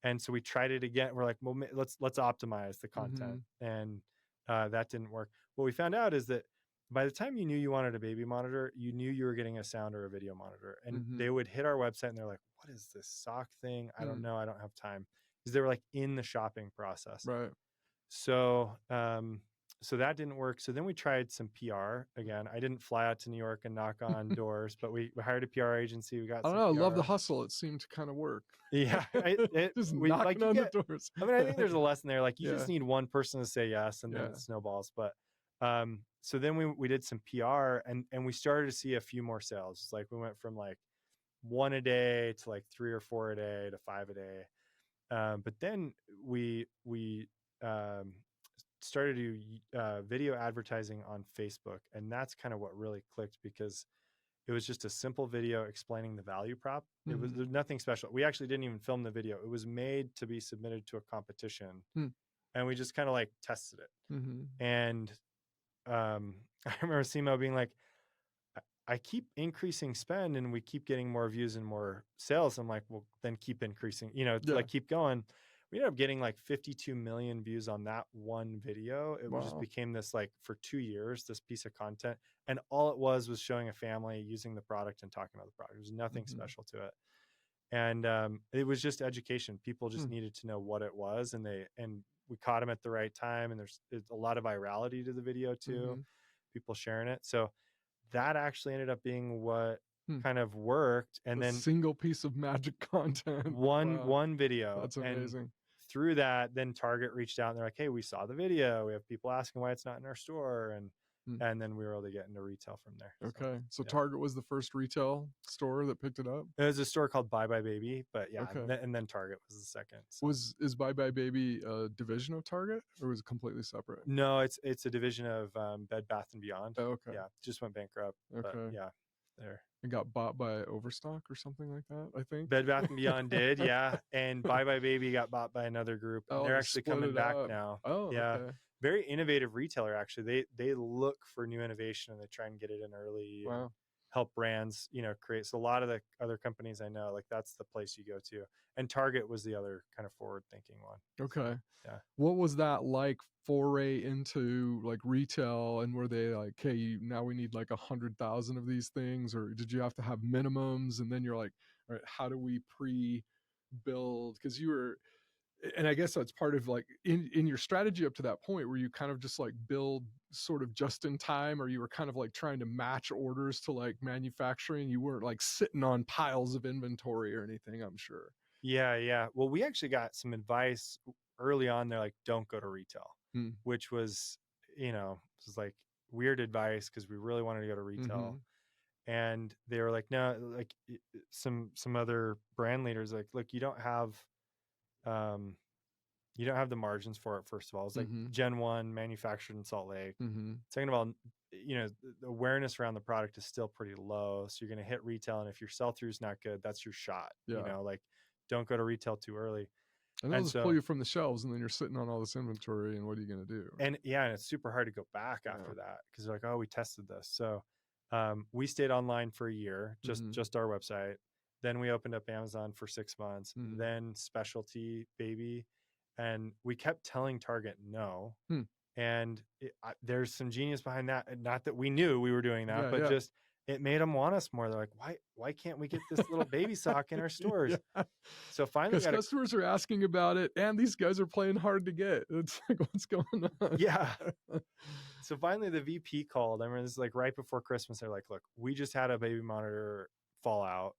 And so we tried it again. We're like, well, let's optimize the content. And that didn't work. What we found out is that by the time you knew you wanted a baby monitor, you knew you were getting a sound or a video monitor. And they would hit our website and they're like, what is this sock thing? I don't know. I don't have time. Because they were like in the shopping process. Right. So so that didn't work. So then we tried some PR again. I didn't fly out to New York and knock on doors, but we hired a PR agency. We got. I don't know. I love the hustle. It seemed to kind of work. Yeah, just knocking on the doors. I mean, I think there's a lesson there. Like, you just need one person to say yes, and then it snowballs. But so then we did some PR, and we started to see a few more sales. It's like we went from like 1 a day to like 3 or 4 a day to 5 a day. But then we started to do video advertising on Facebook, and that's kind of what really clicked, because it was just a simple video explaining the value prop. It was nothing special. We actually didn't even film the video. It was made to be submitted to a competition, and we just kind of like tested it. And I remember Simo being like, I keep increasing spend and we keep getting more views and more sales. I'm like, well, then keep increasing, like, keep going. We ended up getting like 52 million views on that one video. It just became this, like, for 2 years, this piece of content. And all it was showing a family using the product and talking about the product. There was nothing special to it. And it was just education. People just needed to know what it was. And we caught him at the right time, and there's a lot of virality to the video too, people sharing it. So that actually ended up being what kind of worked. And a then single piece of magic content. Wow. one video. That's and amazing. through that, then Target reached out and they're like, hey, we saw the video. We have people asking why it's not in our store. And then we were able to get into retail from there. Okay. So Target was the first retail store that picked it up? It was a store called Bye Bye Baby, but yeah. Okay. And then Target was the second. So. Is Bye Bye Baby a division of Target, or was it completely separate? No, it's a division of Bed Bath & Beyond. Oh, okay. Yeah, just went bankrupt. Okay. But yeah, there. It got bought by Overstock or something like that, I think. Bed Bath & Beyond did, yeah. And Bye Bye Baby got bought by another group. And they're actually coming back now. Oh, yeah. Okay. Very innovative retailer, actually. They look for new innovation and they try and get it in early. Wow. Help brands, create. So a lot of the other companies I know, like that's the place you go to. And Target was the other kind of forward-thinking one. Okay. So, yeah. What was that like, foray into like retail? And were they like, hey, now we need like 100,000 of these things, or did you have to have minimums? And then you're like, all right, how do we pre-build? Because you were, and I guess that's part of like in your strategy up to that point, where you kind of just like build sort of just in time, or you were kind of like trying to match orders to like manufacturing. You weren't like sitting on piles of inventory or anything, I'm sure. Yeah. Well, we actually got some advice early on. They're like, don't go to retail, which was, was like weird advice because we really wanted to go to retail. And they were like, no, like some other brand leaders, like, look, you don't have the margins for it. First of all, it's like Gen 1 manufactured in Salt Lake. Second of all, the awareness around the product is still pretty low. So you're going to hit retail. And if your sell-through is not good, that's your shot. Like don't go to retail too early. And they'll just pull you from the shelves, and then you're sitting on all this inventory, and what are you going to do? And it's super hard to go back after that, because they're like, oh, we tested this. So we stayed online for a year, just our website. Then we opened up Amazon for 6 months, then specialty baby. And we kept telling Target no. And there's some genius behind that. Not that we knew we were doing that, but just it made them want us more. They're like, why can't we get this little baby sock in our stores? So finally, because customers are asking about it, and these guys are playing hard to get. It's like, what's going on? Yeah. So finally, the VP called. I remember this is like right before Christmas. They're like, look, we just had a baby monitor fall out.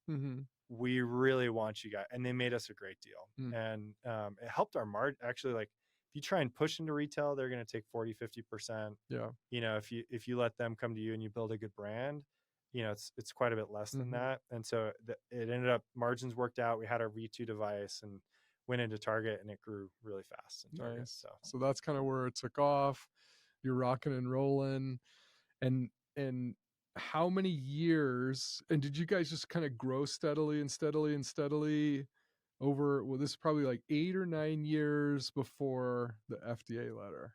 We really want you guys. And they made us a great deal. And it helped our margin. Actually, like if you try and push into retail, they're going to take 40-50%. Yeah. If you let them come to you and you build a good brand, it's quite a bit less than that. And so it ended up, margins worked out. We had our V2 device and went into Target, and it grew really fast in Target. Nice. So that's kind of where it took off. You're rocking and rolling. And how many years, and did you guys just kind of grow steadily over, well, this is probably like 8 or 9 years before the FDA letter?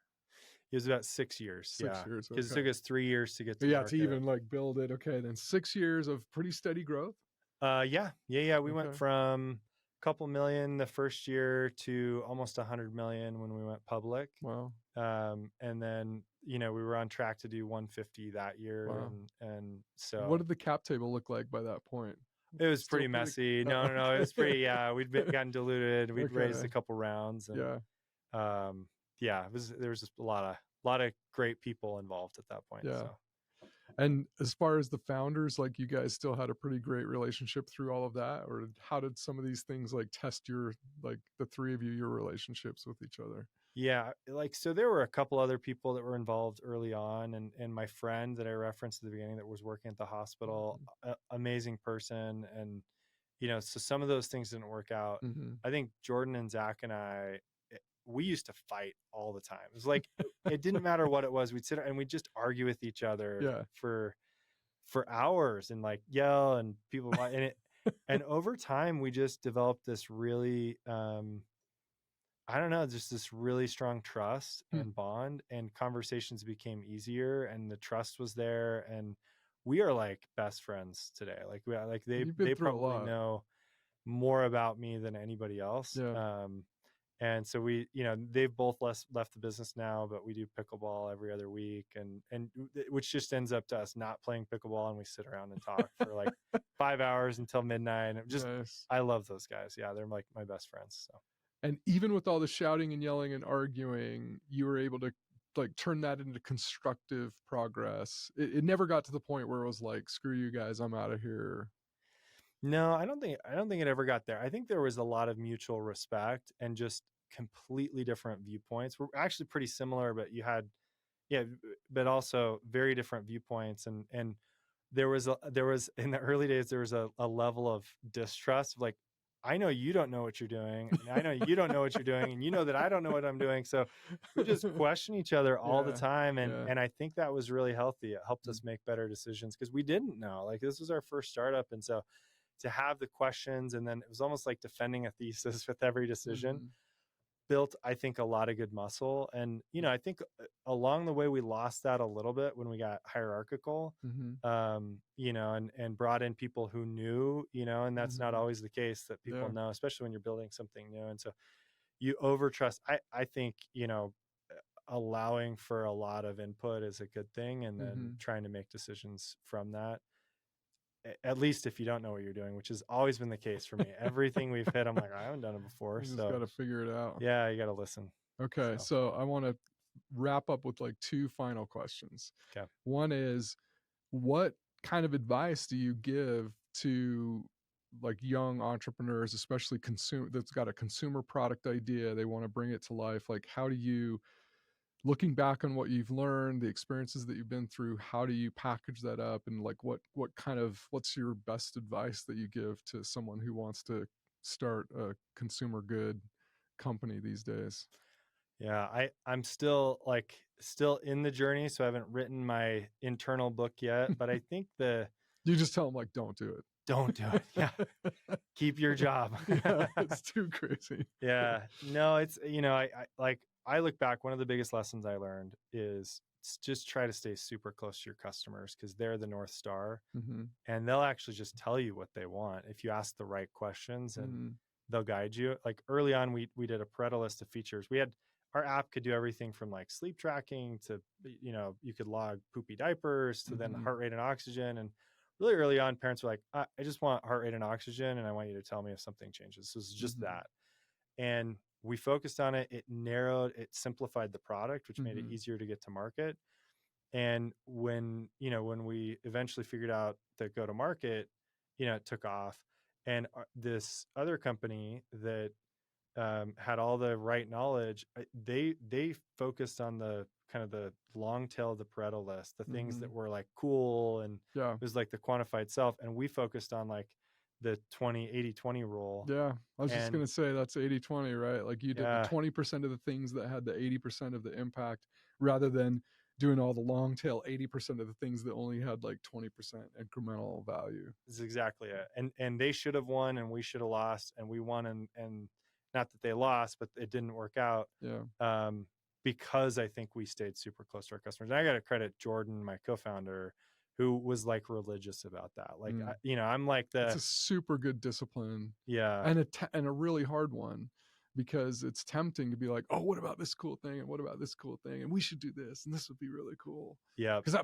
It was about 6 years. 6 years. Because it took us 3 years to get to to even like build it. Okay. Then 6 years of pretty steady growth. Yeah. We went from a couple million the first year to almost 100 million when we went public. Wow. And then, we were on track to do 150 that year. Wow. And so what did the cap table look like by that point? It was pretty messy. No. It was pretty, we'd gotten diluted. We'd raised a couple rounds. And, there was just a lot of great people involved at that point. Yeah. So. And as far as the founders, like you guys still had a pretty great relationship through all of that, or how did some of these things like test your, like the three of you, your relationships with each other? Yeah. So there were a couple other people that were involved early on, and my friend that I referenced at the beginning that was working at the hospital, amazing person. And, so some of those things didn't work out. I think Jordan and Zach and I, we used to fight all the time. It was like, it didn't matter what it was. We'd sit and we'd just argue with each other for hours and like yell, and people, and over time we just developed this really, just this really strong trust and bond, and conversations became easier, and the trust was there. And we are like best friends today. They probably know more about me than anybody else. Yeah. And so we, they've both left the business now, but we do pickleball every other week, and which just ends up to us not playing pickleball, and we sit around and talk for like 5 hours until midnight. And just, nice. I love those guys. Yeah. They're like my best friends. So. And even with all the shouting and yelling and arguing, you were able to like turn that into constructive progress. It never got to the point where it was like, screw you guys, I'm out of here. No, I don't think it ever got there. I think there was a lot of mutual respect and just completely different viewpoints. We're actually pretty similar, but you had, yeah, but also very different viewpoints. And there was in the early days, there was a level of distrust of like, I know you don't know what you're doing, and I know you don't know what you're doing, and you know that I don't know what I'm doing. So we just question each other all the Yeah. time. And Yeah. and I think that was really healthy. It helped Mm. us make better decisions because we didn't know. Like, this was our first startup. And so to have the questions, and then it was almost like defending a thesis with every decision, Mhm. built, I think, a lot of good muscle. And Mm. I think along the way we lost that a little bit when we got hierarchical, Mhm. and brought in people who knew, and that's not Mhm. always the case, that people Yeah. know, especially when you're building something new. And so you over trust. I think, allowing for a lot of input is a good thing, and then Mhm. trying to make decisions from that, at least if you don't know what you're doing, which has always been the case for me. Everything we've hit, I'm like, I haven't done it before. You just So gotta figure it out. yeah, you got to listen. Okay, So, so I wanna wrap up with, like, 2 final questions. okay. One is, what kind of advice do you give to, like, young entrepreneurs, especially consumer that's got a consumer product idea, they wanna bring it to life, like, how do you looking back on what you've learned, the experiences that you've been through, how do you package that up? And like what's your best advice that you give to someone who wants to start a consumer good company these days? Yeah, I'm still in the journey, so I haven't written my internal book yet, but I think the You just tell them like don't do don't do it. Yeah. it. Keep your job. Yeah, it's too crazy. Yeah. No, it's, I look back, one of the biggest lessons I learned is just try to stay super close to your customers, because they're the North Star, Hmm. and they'll actually just tell you what they want if you ask the right questions, and Hmm. they'll guide you. Like, early on, we did a Pareto list of features. We had Our app could do everything from like sleep tracking to, you could log poopy diapers, to then Hmm. heart rate and oxygen. And really early on, parents were like, I just want heart rate and oxygen, and I want you to tell me if something changes. So it's just Hmm. that. And we focused on it. It simplified the product, which made it Hmm. easier to get to market. And when we eventually figured out the go to market, it took off. And this other company that had all the right knowledge, they focused on the kind of the long tail of the Pareto list, the things Hmm. that were like cool, and Yeah. it was like the quantified self. And we focused on like the 20-80-20 rule. Yeah, I was just And gonna say that's 80/20, right? Like, you did the yeah, 20% of the things that had the 80% of the impact, rather than doing all the long tail 80% of the things that only had, like, 20% incremental value. this is exactly it. And they should have won, and we should have lost, and we won. And not that they lost, but it didn't work out, Yeah. um, because I think we stayed super close to our customers. And I got to credit Jordan, my co-founder, who was like religious about that. Like, Mm. I'm like It's the, a super good discipline, yeah, and a really hard one, because it's tempting to be like, "Oh, what about this cool thing? And what about this cool thing? And we should do this, and this would be really cool." yeah. 'Cause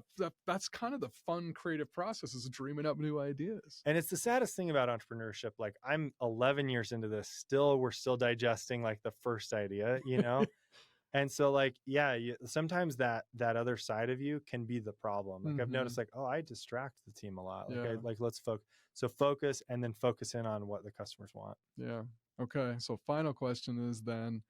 that's kind of the fun creative process, is dreaming up new ideas. And it's the saddest thing about entrepreneurship. Like, I'm 11 years into this, we're still digesting like the first idea. And so, like, yeah, sometimes that other side of you can be the problem. Like, I've noticed, Mhm. like, oh, I distract the team a lot. Like, I Yeah. like, let's focus. So focus, and then focus in on what the customers want. Yeah. Okay. So final question is then,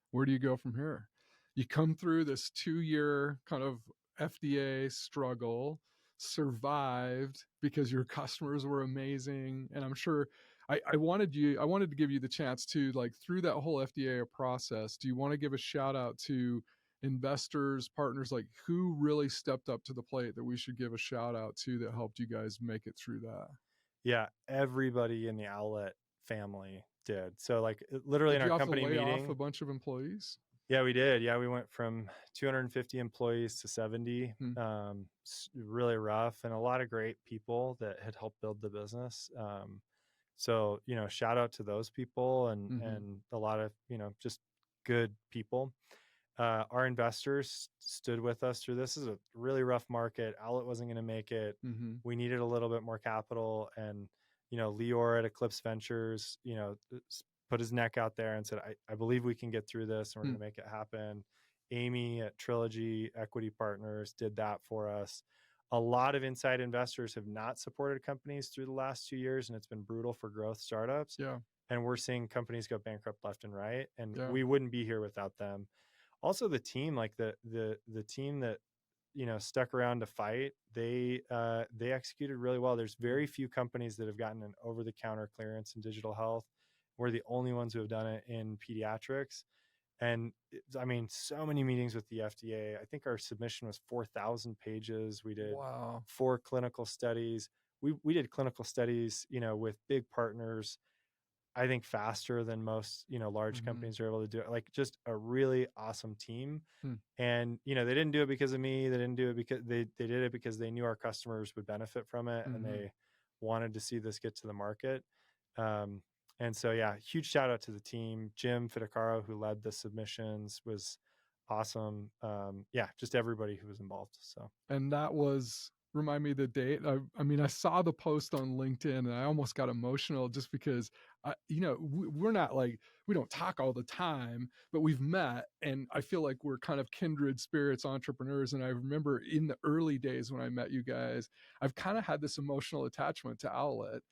where do you go from here? You come through this 2-year kind of FDA struggle, survived because your customers were amazing. And I'm sure I wanted to give you the chance to, like, through that whole FDA process, do you want to give a shout out to investors, partners, like who really stepped up to the plate that we should give a shout out to that helped you guys make it through that? Yeah, everybody in the Owlet family did. So, like, literally in Did our you have to company lay off a meeting. bunch of employees? Yeah, we did. Yeah, we went from 250 employees to 70. Hmm. Really rough, and a lot of great people that had helped build the business. So, shout out to those people, and Mhm. and a lot of, just good people. Our investors stood with us through this. This is a really rough market. Owlet wasn't going to make it. Mhm. We needed a little bit more capital, and Lior at Eclipse Ventures, put his neck out there and said, I believe we can get through this and we're Hmm. going to make it happen. Amy at Trilogy Equity Partners did that for us. A lot of inside investors have not supported companies through the last 2 years, and it's been brutal for growth startups. Yeah. And we're seeing companies go bankrupt left and right, and Yeah. we wouldn't be here without them. Also, the team, like the team that stuck around to fight, they executed really well. There's very few companies that have gotten an over-the-counter clearance in digital health. We're the only ones who have done it in pediatrics. And I mean, so many meetings with the FDA. I think our submission was 4,000 pages. We did Wow. 4 clinical studies. We did clinical studies, with big partners, I think faster than most, large companies are able to do it. Like, just a really awesome team. Hmm. And, they didn't do it because of me. They didn't do it because they did it because they knew our customers would benefit from it, and they wanted to see this get to the market. And so, yeah, huge shout out to the team. Jim Fittacaro, who led the submissions, was awesome. Yeah, just everybody who was involved. So, And that was, remind me the date. I mean, I saw the post on LinkedIn and I almost got emotional just because, we're not like, we don't talk all the time, but we've met and I feel like we're kind of kindred spirits entrepreneurs. And I remember in the early days when I met you guys, I've kind of had this emotional attachment to Owlet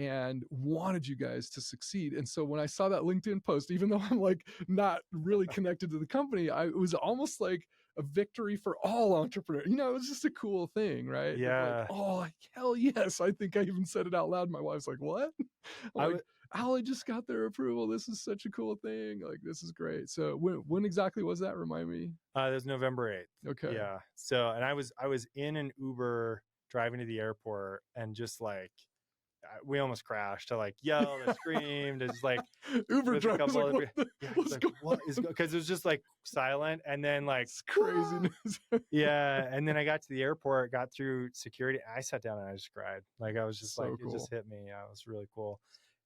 and wanted you guys to succeed. And so when I saw that LinkedIn post, even though I'm like not really connected to the company, it was almost like a victory for all entrepreneurs. It was just a cool thing, right? Of like, yeah, oh, hell yes. I think I even said it out loud. My wife's like, what? I'm I like, would. Owlet just got their approval. This is such a cool thing. Like, this is great. So when exactly was that? Remind me. It was November 8th. Okay. Yeah. So, and I was in an Uber driving to the airport, and just like, we almost crashed, to like yelled and screamed. It's like Uber with a driver's couple like, other, what what's like, going what is, because it was just like silent, and then like, It's craziness. yeah. And then I got to the airport, got through security, I sat down and I just cried. Like, I was just like, So it just cool. hit me. Yeah, it was really cool.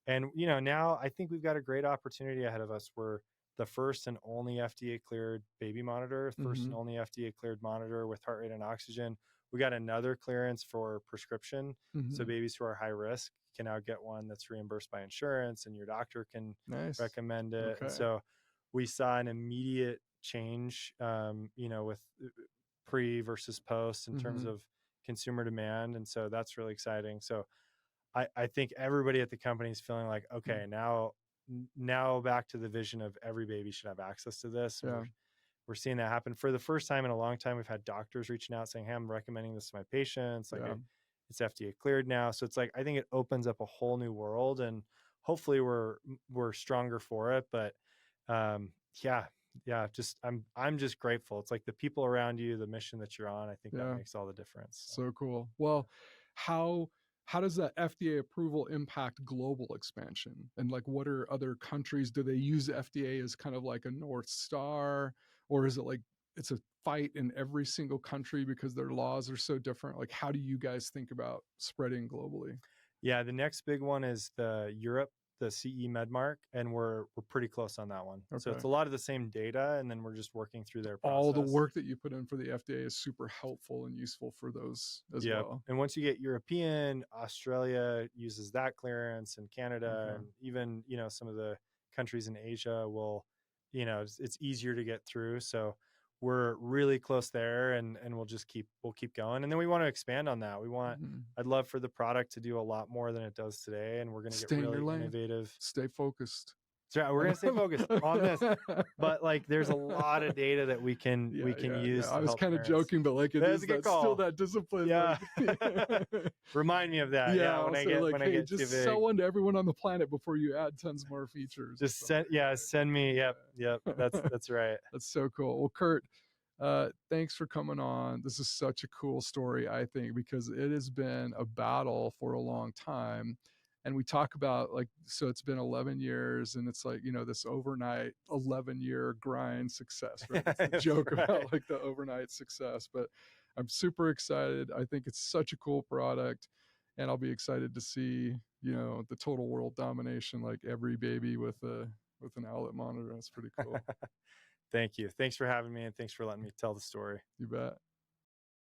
And now I think we've got a great opportunity ahead of us. We're the first and only FDA cleared baby monitor, first and only FDA cleared monitor with heart rate and oxygen. We got another clearance for prescription. So babies who are high risk can now get one that's reimbursed by insurance, and your doctor can Nice. recommend it. Okay. And so we saw an immediate change, with pre versus post in terms of consumer demand. And so that's really exciting. So I think everybody at the company is feeling like, okay, now back to the vision of every baby should have access to this. And we're seeing that happen for the first time in a long time. We've had doctors reaching out saying, hey, I'm recommending this to my patients. Like, it's FDA cleared now. So it's like, I think it opens up a whole new world, and hopefully we're stronger for it. But just I'm just grateful. It's like the people around you, the mission that you're on, I think that makes all the difference. So cool. Well, how does that FDA approval impact global expansion? And like, what are other countries? Do they use FDA as kind of like a North Star, or is it like it's a fight in every single country because their laws are so different? Like, how do you guys think about spreading globally? Yeah, the next big one is the Europe, the CE Medmark, and we're pretty close on that one. So it's a lot of the same data, and then we're just working through their process. All the work that you put in for the FDA is super helpful and useful for those as well. And once you get European, Australia uses that clearance, and Canada, and even some of the countries in Asia will, it's easier to get through. So we're really close there, and we'll keep going. And then we want to expand on that. I'd love for the product to do a lot more than it does today, and we're going to get really innovative. Stay focused. So we're going to stay focused on this, but like, there's a lot of data that we can use. I was kind of joking, but like, it's still that discipline. Yeah. Like, remind me of that. Yeah. When I get just too big. sell one to everyone on the planet before you add tons more features. Just send me. Yep. That's right. That's so cool. Well, Kurt, thanks for coming on. This is such a cool story, I think, because it has been a battle for a long time. And we talk about, like, so it's been 11 years, and it's like, this overnight 11-year grind success, right? It's the joke about like the overnight success. But I'm super excited. I think it's such a cool product, and I'll be excited to see, the total world domination, like every baby with an Owlet monitor. That's pretty cool. Thank you. Thanks for having me, and thanks for letting me tell the story. You bet.